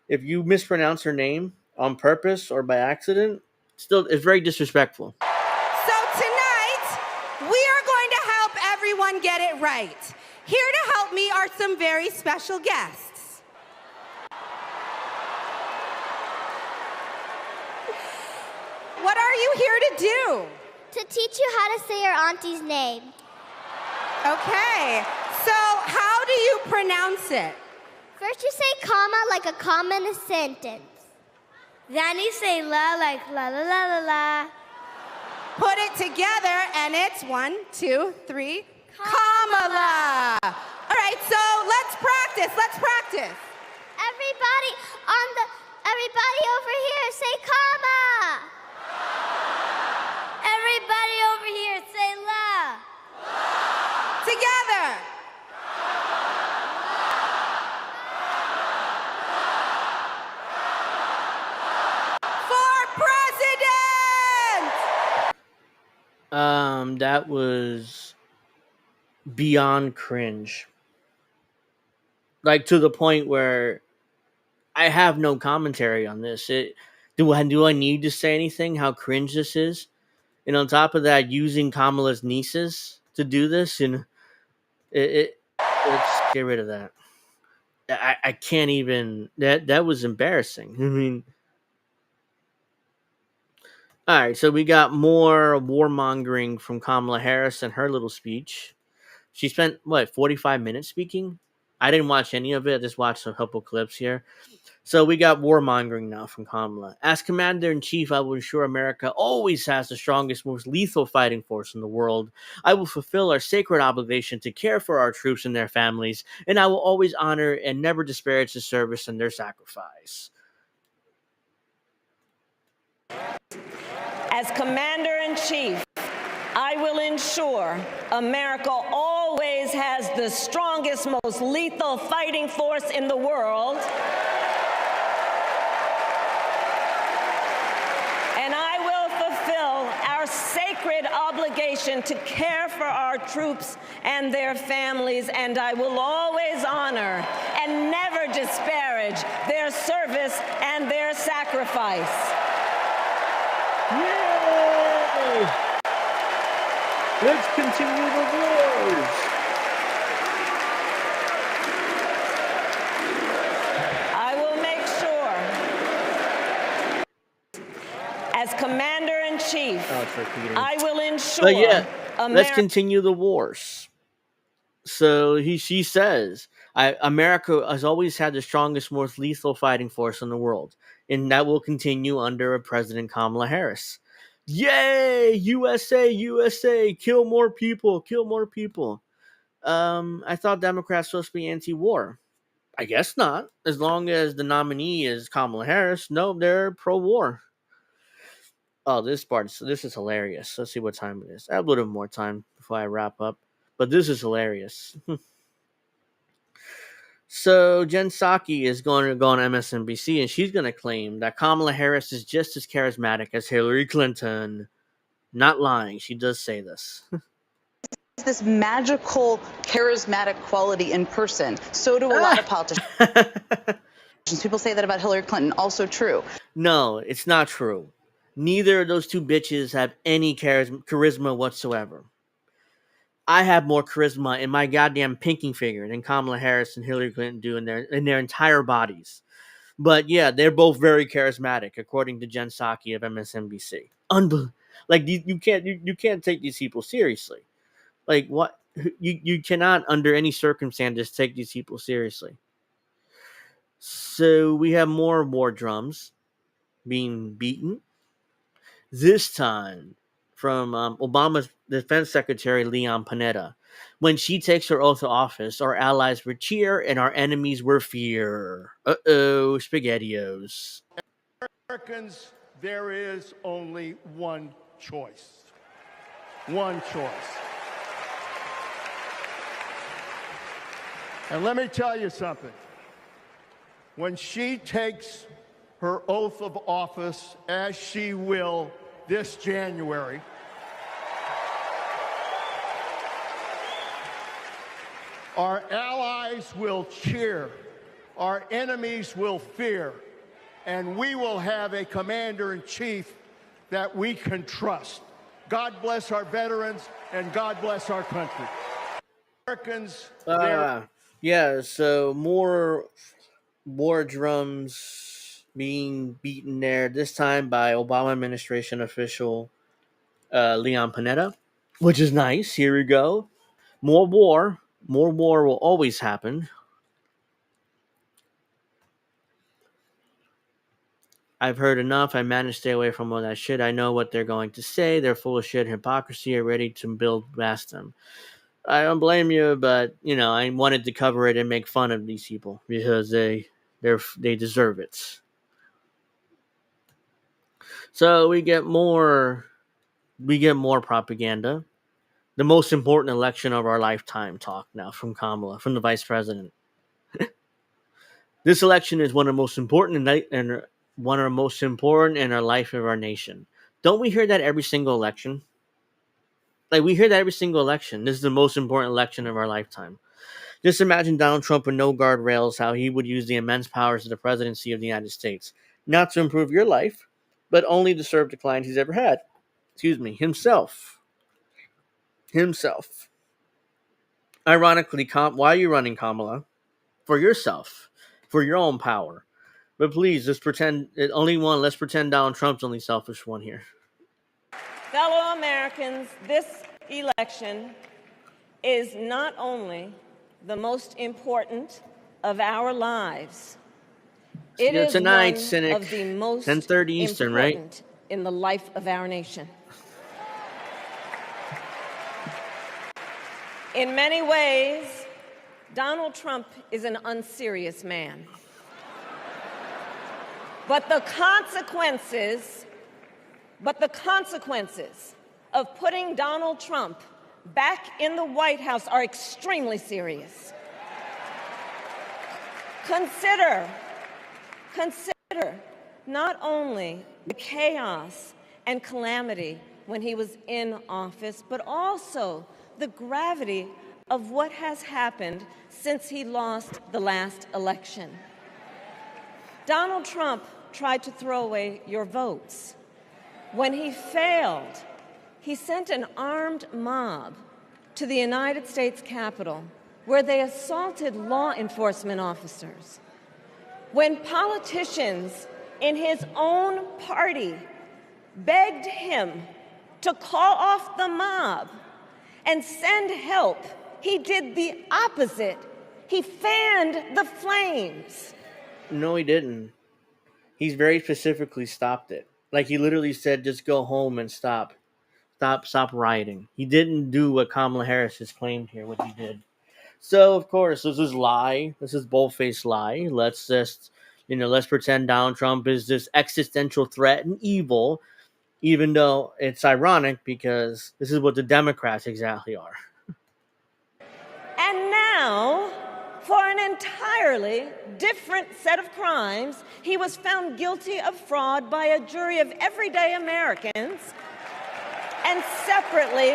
[SPEAKER 2] If you mispronounce her name on purpose or by accident, still, it's very disrespectful.
[SPEAKER 3] So tonight, we are going to help everyone get it right. Here to help me are some very special guests. What are you here to do?
[SPEAKER 4] To teach you how to say your auntie's name.
[SPEAKER 3] Okay, so how do you pronounce it?
[SPEAKER 4] First you say comma like a comma in a sentence. Then you say la like la la la la la.
[SPEAKER 3] Put it together and it's 1, 2, 3, Kamala. All right, so let's practice.
[SPEAKER 4] Everybody over here say comma. Everybody over here say la.
[SPEAKER 3] Together.
[SPEAKER 2] That was beyond cringe. Like, to the point where I have no commentary on this. Do I need to say anything how cringe this is? And on top of that, using Kamala's nieces to do this, and let's get rid of that. I can't even. That was embarrassing. I mean. All right, so we got more warmongering from Kamala Harris and her little speech. She spent, 45 minutes speaking? I didn't watch any of it. I just watched a couple clips here. So we got warmongering now from Kamala. As Commander-in-Chief, I will ensure America always has the strongest, most lethal fighting force in the world. I will fulfill our sacred obligation to care for our troops and their families, and I will always honor and never disparage the service and their sacrifice.
[SPEAKER 23] As Commander-in-Chief, I will ensure America always has the strongest, most lethal fighting force in the world. And I will fulfill our sacred obligation to care for our troops and their families, and I will always honor and never disparage their service and their sacrifice.
[SPEAKER 2] Yay! Let's continue the wars.
[SPEAKER 23] I will make sure
[SPEAKER 2] Thanks for repeating.
[SPEAKER 23] I will ensure
[SPEAKER 2] But yeah, let's
[SPEAKER 23] America.
[SPEAKER 2] continue the wars. So she says, America has always had the strongest, most lethal fighting force in the world, and that will continue under President Kamala Harris. Yay! USA, USA, kill more people, kill more people. I thought Democrats were supposed to be anti-war. I guess not. As long as the nominee is Kamala Harris, no, they're pro-war. Oh, this is hilarious. Let's see what time it is. I have a little more time before I wrap up, but this is hilarious. So Jen Psaki is going to go on MSNBC, and she's going to claim that Kamala Harris is just as charismatic as Hillary Clinton. Not lying. She does say this.
[SPEAKER 5] This magical, charismatic quality in person. So do a lot of politicians. People say that about Hillary Clinton. Also true.
[SPEAKER 2] No, it's not true. Neither of those two bitches have any charisma whatsoever. I have more charisma in my goddamn pinky finger than Kamala Harris and Hillary Clinton do in their entire bodies. But yeah, they're both very charismatic, according to Jen Psaki of MSNBC. Like you can't take these people seriously. Like what you cannot under any circumstances take these people seriously. So we have more war drums being beaten. This time from Obama's Defense Secretary Leon Panetta. When she takes her oath of office, our allies were cheer and our enemies were fear. Uh-oh, SpaghettiOs.
[SPEAKER 12] Americans, there is only one choice. One choice. And let me tell you something. When she takes her oath of office, as she will this January, our allies will cheer, our enemies will fear, and we will have a commander-in-chief that we can trust. God bless our veterans, and God bless our country. Americans,
[SPEAKER 2] yeah, so more war drums being beaten there, this time by Obama administration official Leon Panetta, which is nice. Here we go. More war will always happen. I've heard enough. I managed to stay away from all that shit. I know what they're going to say. They're full of shit, hypocrisy, are ready to build past them. I don't blame you, but I wanted to cover it and make fun of these people because they deserve it. So we get more propaganda. The most important election of our lifetime talk now from Kamala, from the vice president. This election is one of the most important in our life of our nation. Don't we hear that every single election? Like, we hear that every single election. This is the most important election of our lifetime. Just imagine Donald Trump with no guardrails, how he would use the immense powers of the presidency of the United States, not to improve your life, but only to serve the client he's ever had. Himself. Ironically, why are you running, Kamala? For yourself. For your own power. But please, let's pretend Donald Trump's only selfish one here.
[SPEAKER 23] Fellow Americans, this election is not only the most important of our lives, it is
[SPEAKER 2] tonight,
[SPEAKER 23] one
[SPEAKER 2] cynic.
[SPEAKER 23] of the most
[SPEAKER 2] 10:30 Eastern, right?
[SPEAKER 23] important in the life of our nation. In many ways, Donald Trump is an unserious man. But the consequences of putting Donald Trump back in the White House are extremely serious. Consider not only the chaos and calamity when he was in office, but also the gravity of what has happened since he lost the last election. Donald Trump tried to throw away your votes. When he failed, he sent an armed mob to the United States Capitol where they assaulted law enforcement officers. When politicians in his own party begged him to call off the mob and send help. He did the opposite. He fanned the flames.
[SPEAKER 2] No, he didn't. He's very specifically stopped it. Like he literally said, just go home and stop rioting. He didn't do what Kamala Harris has claimed here, what he did. So of course, this is lie. This is bold-faced lie. Let's just, let's pretend Donald Trump is this existential threat and evil, even though it's ironic because this is what the Democrats exactly are.
[SPEAKER 23] And now, for an entirely different set of crimes, he was found guilty of fraud by a jury of everyday Americans and separately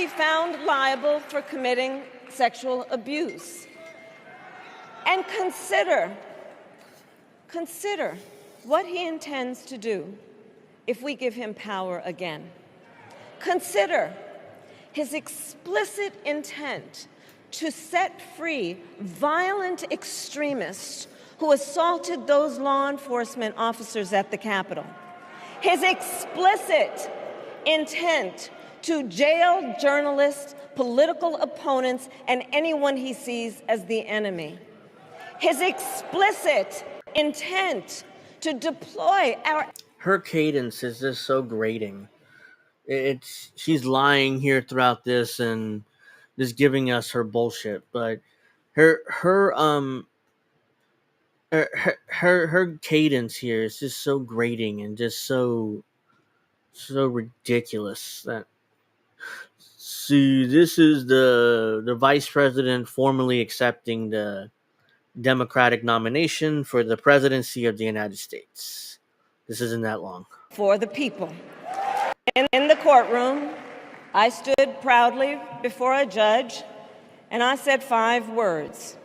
[SPEAKER 23] found liable for committing sexual abuse. And consider what he intends to do if we give him power again. Consider his explicit intent to set free violent extremists who assaulted those law enforcement officers at the Capitol. His explicit intent to jail journalists, political opponents, and anyone he sees as the enemy. His explicit intent to deploy
[SPEAKER 2] Her cadence is just so grating. She's lying here throughout this and just giving us her bullshit, but her cadence here is just so grating and just so ridiculous. That see, this is the vice president formally accepting the Democratic nomination for the presidency of the United States. This isn't that long.
[SPEAKER 23] For the people. In the courtroom, I stood proudly before a judge and I said 5 words: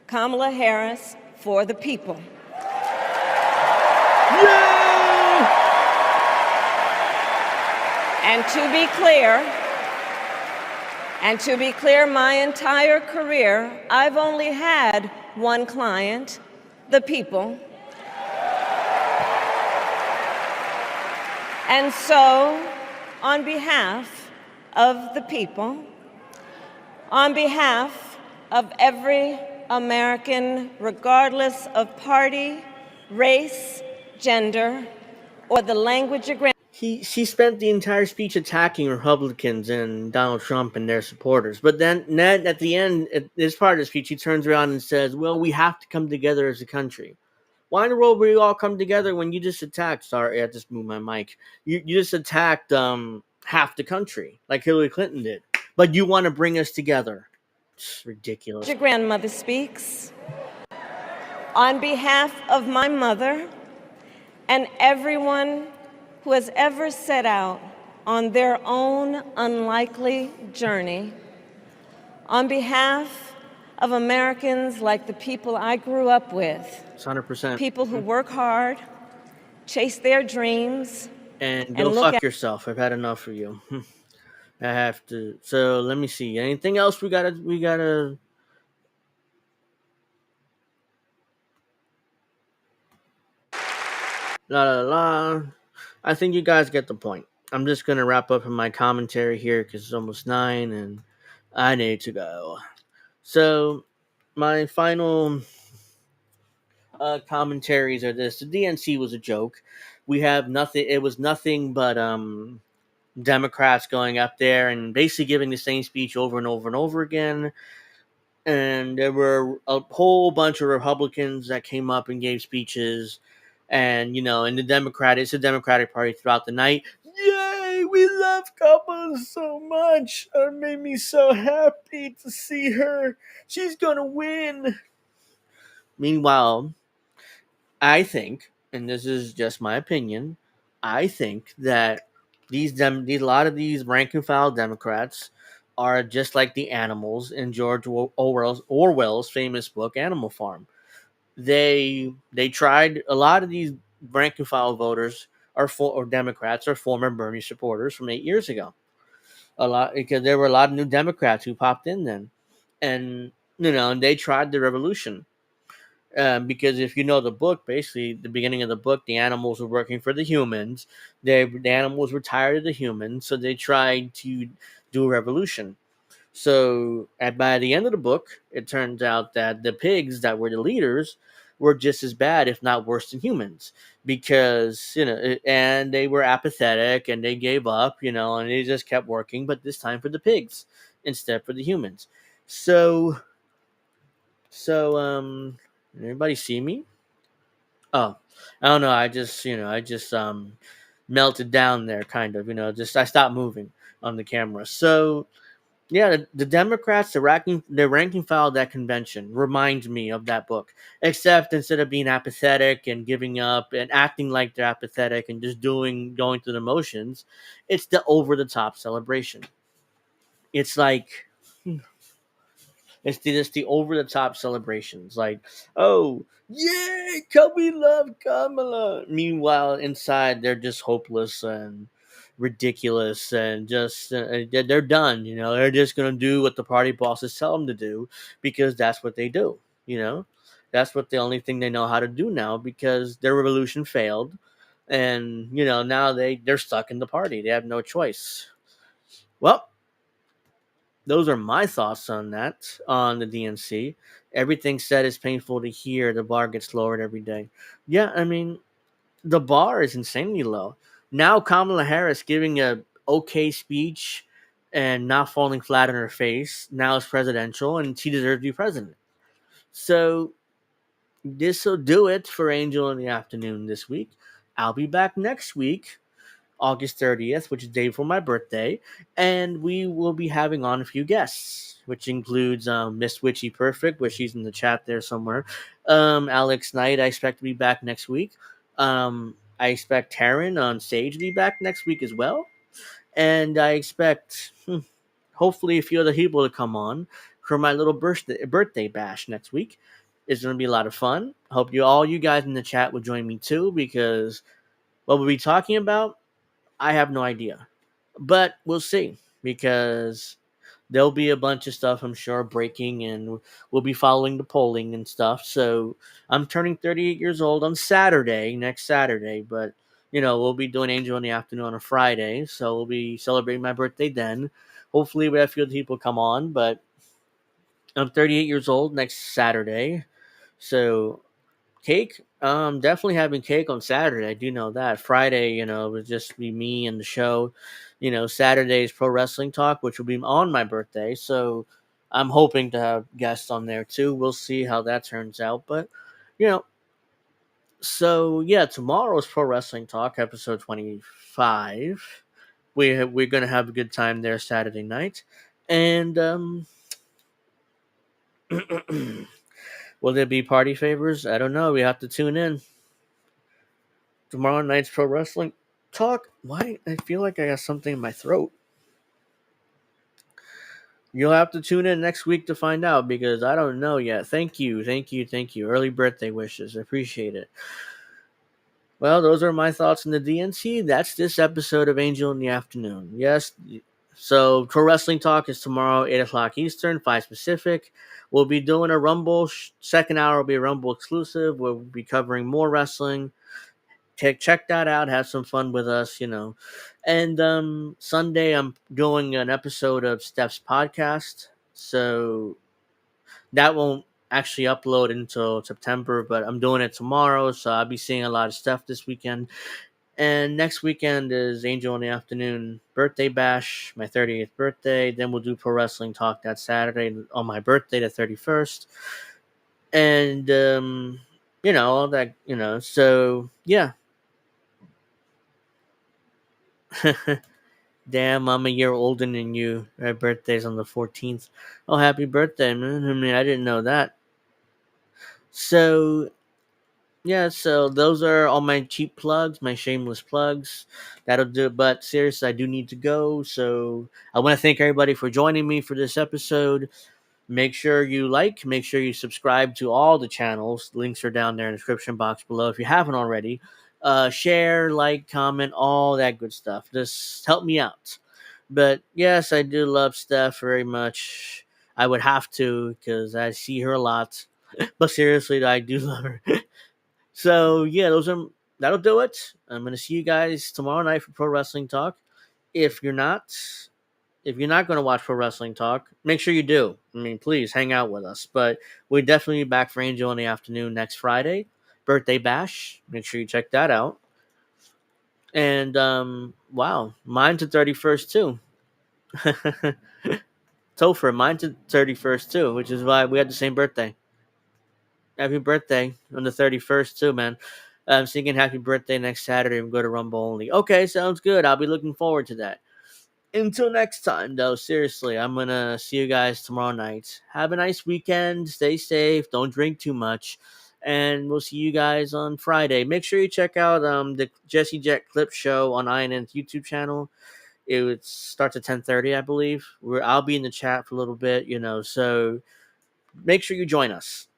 [SPEAKER 23] Kamala Harris for the people.
[SPEAKER 2] Yay!
[SPEAKER 23] And to be clear, my entire career, I've only had one client, the people. And so, on behalf of the people, on behalf of every American, regardless of party, race, gender, or the language agreement.
[SPEAKER 2] She spent the entire speech attacking Republicans and Donald Trump and their supporters. But then at the end, at this part of the speech, she turns around and says, well, we have to come together as a country. Why in the world would we all come together when you just attacked, sorry, I just moved my mic. You just attacked half the country, like Hillary Clinton did. But you want to bring us together. It's ridiculous.
[SPEAKER 23] Your grandmother speaks. On behalf of my mother and everyone who has ever set out on their own unlikely journey, on behalf of Americans like the people I grew up with,
[SPEAKER 2] It's 100%.
[SPEAKER 23] people who work hard, chase their dreams,
[SPEAKER 2] And go fuck yourself. I've had enough of you. I have to. So let me see. Anything else we gotta. La la la. I think you guys get the point. I'm just gonna wrap up in my commentary here because it's almost 9 and I need to go. So my final commentaries are this: the DNC was a joke. We have nothing. It was nothing but Democrats going up there and basically giving the same speech over and over and over again. And there were a whole bunch of Republicans that came up and gave speeches. And, in the it's the Democratic Party throughout the night. Yay, we love Kamala so much. It made me so happy to see her. She's going to win. Meanwhile, I think, and this is just my opinion, I think that a lot of these rank and file Democrats are just like the animals in George Orwell's famous book Animal Farm. They tried. A lot of these rank and file voters or Democrats are former Bernie supporters from 8 years ago. A lot, because there were a lot of new Democrats who popped in then, and and they tried the revolution. Because if you know the book, basically the beginning of the book, the animals were working for the humans. The animals were tired of the humans, so they tried to do a revolution. So by the end of the book, it turns out that the pigs that were the leaders were just as bad, if not worse, than humans, because and they were apathetic and they gave up, and they just kept working, but this time for the pigs instead for the humans. So, everybody see me? Oh, I don't know. I just melted down there, kind of. Just I stopped moving on the camera. So yeah, the Democrats, the ranking file of that convention reminds me of that book. Except instead of being apathetic and giving up and acting like they're apathetic and just going through the motions, it's the over the top celebration. It's like it's the over the top celebrations, like, oh, yay, we love Kamala. Meanwhile, inside they're just hopeless and ridiculous, and just they're done. They're just gonna do what the party bosses tell them to do because that's what they do. You know, that's what the only thing they know how to do now because their revolution failed, and now they're stuck in the party. They have no choice. Well, those are my thoughts on that, on the DNC. Everything said is painful to hear. The bar gets lowered every day. Yeah, I mean, the bar is insanely low. Now Kamala Harris giving a okay speech and not falling flat on her face now is presidential, and she deserves to be president. So this will do it for Angel in the Afternoon this week. I'll be back next week, August 30th, which is the day before my birthday, and we will be having on a few guests, which includes Miss Witchy Perfect, where she's in the chat there somewhere. Alex Knight, I expect to be back next week. I expect Taryn on stage to be back next week as well. And I expect, hopefully, a few other people to come on for my little birthday bash next week. It's going to be a lot of fun. Hope all you guys in the chat will join me too, because what we'll be talking about, I have no idea. But we'll see, because there'll be a bunch of stuff, I'm sure, breaking, and we'll be following the polling and stuff. So I'm turning 38 years old on Saturday, next Saturday, but we'll be doing Angel in the Afternoon on a Friday, so we'll be celebrating my birthday then. Hopefully we have a few people come on, but I'm 38 years old next Saturday. So cake, definitely having cake on Saturday. I do know that. Friday, it would just be me and the show. Saturday's pro wrestling talk, which will be on my birthday. So I'm hoping to have guests on there too. We'll see how that turns out. But so yeah, tomorrow's pro wrestling talk, episode 25. We're gonna have a good time there Saturday night, and will there be party favors? I don't know. We have to tune in. Tomorrow night's pro wrestling talk. Why? I feel like I got something in my throat. You'll have to tune in next week to find out, because I don't know yet. Thank you. Early birthday wishes. I appreciate it. Well, those are my thoughts on the DNC. That's this episode of Angel in the Afternoon. Yes. So pro wrestling talk is tomorrow, 8 o'clock Eastern, 5 Pacific. We'll be doing a Rumble. Second hour will be a Rumble exclusive. We'll be covering more wrestling. Check that out. Have some fun with us, And Sunday, I'm doing an episode of Steph's podcast. So that won't actually upload until September, but I'm doing it tomorrow. So I'll be seeing a lot of stuff this weekend. And next weekend is Angel in the Afternoon birthday bash, my 30th birthday. Then we'll do pro wrestling talk that Saturday on my birthday, the 31st. And, all that, so yeah. Damn, I'm a year older than you. My birthday's on the 14th. Oh, happy birthday, man. I mean, I didn't know that. So, yeah, so those are all my cheap plugs, my shameless plugs. That'll do it. But seriously, I do need to go. So I want to thank everybody for joining me for this episode. Make sure you make sure you subscribe to all the channels. Links are down there in the description box below if you haven't already. Share, like, comment, all that good stuff. Just help me out. But yes, I do love Steph very much. I would have to, because I see her a lot. But seriously, I do love her. So yeah, that'll do it. I'm gonna see you guys tomorrow night for Pro Wrestling Talk. If you're not going to watch Pro Wrestling Talk, make sure you do. I mean, please hang out with us. But we'll definitely be back for Angel in the afternoon next Friday. Birthday Bash. Make sure you check that out. And wow, mine's the 31st too. Topher, mine's the 31st too, which is why we had the same birthday. Happy birthday on the 31st too, man. I'm singing happy birthday next Saturday and go to Rumble only. Okay, sounds good. I'll be looking forward to that. Until next time, though, seriously, I'm going to see you guys tomorrow night. Have a nice weekend. Stay safe. Don't drink too much. And we'll see you guys on Friday. Make sure you check out the Jesse Jet Clip Show on INN's YouTube channel. It starts at 10:30, I believe. I'll be in the chat for a little bit, so make sure you join us.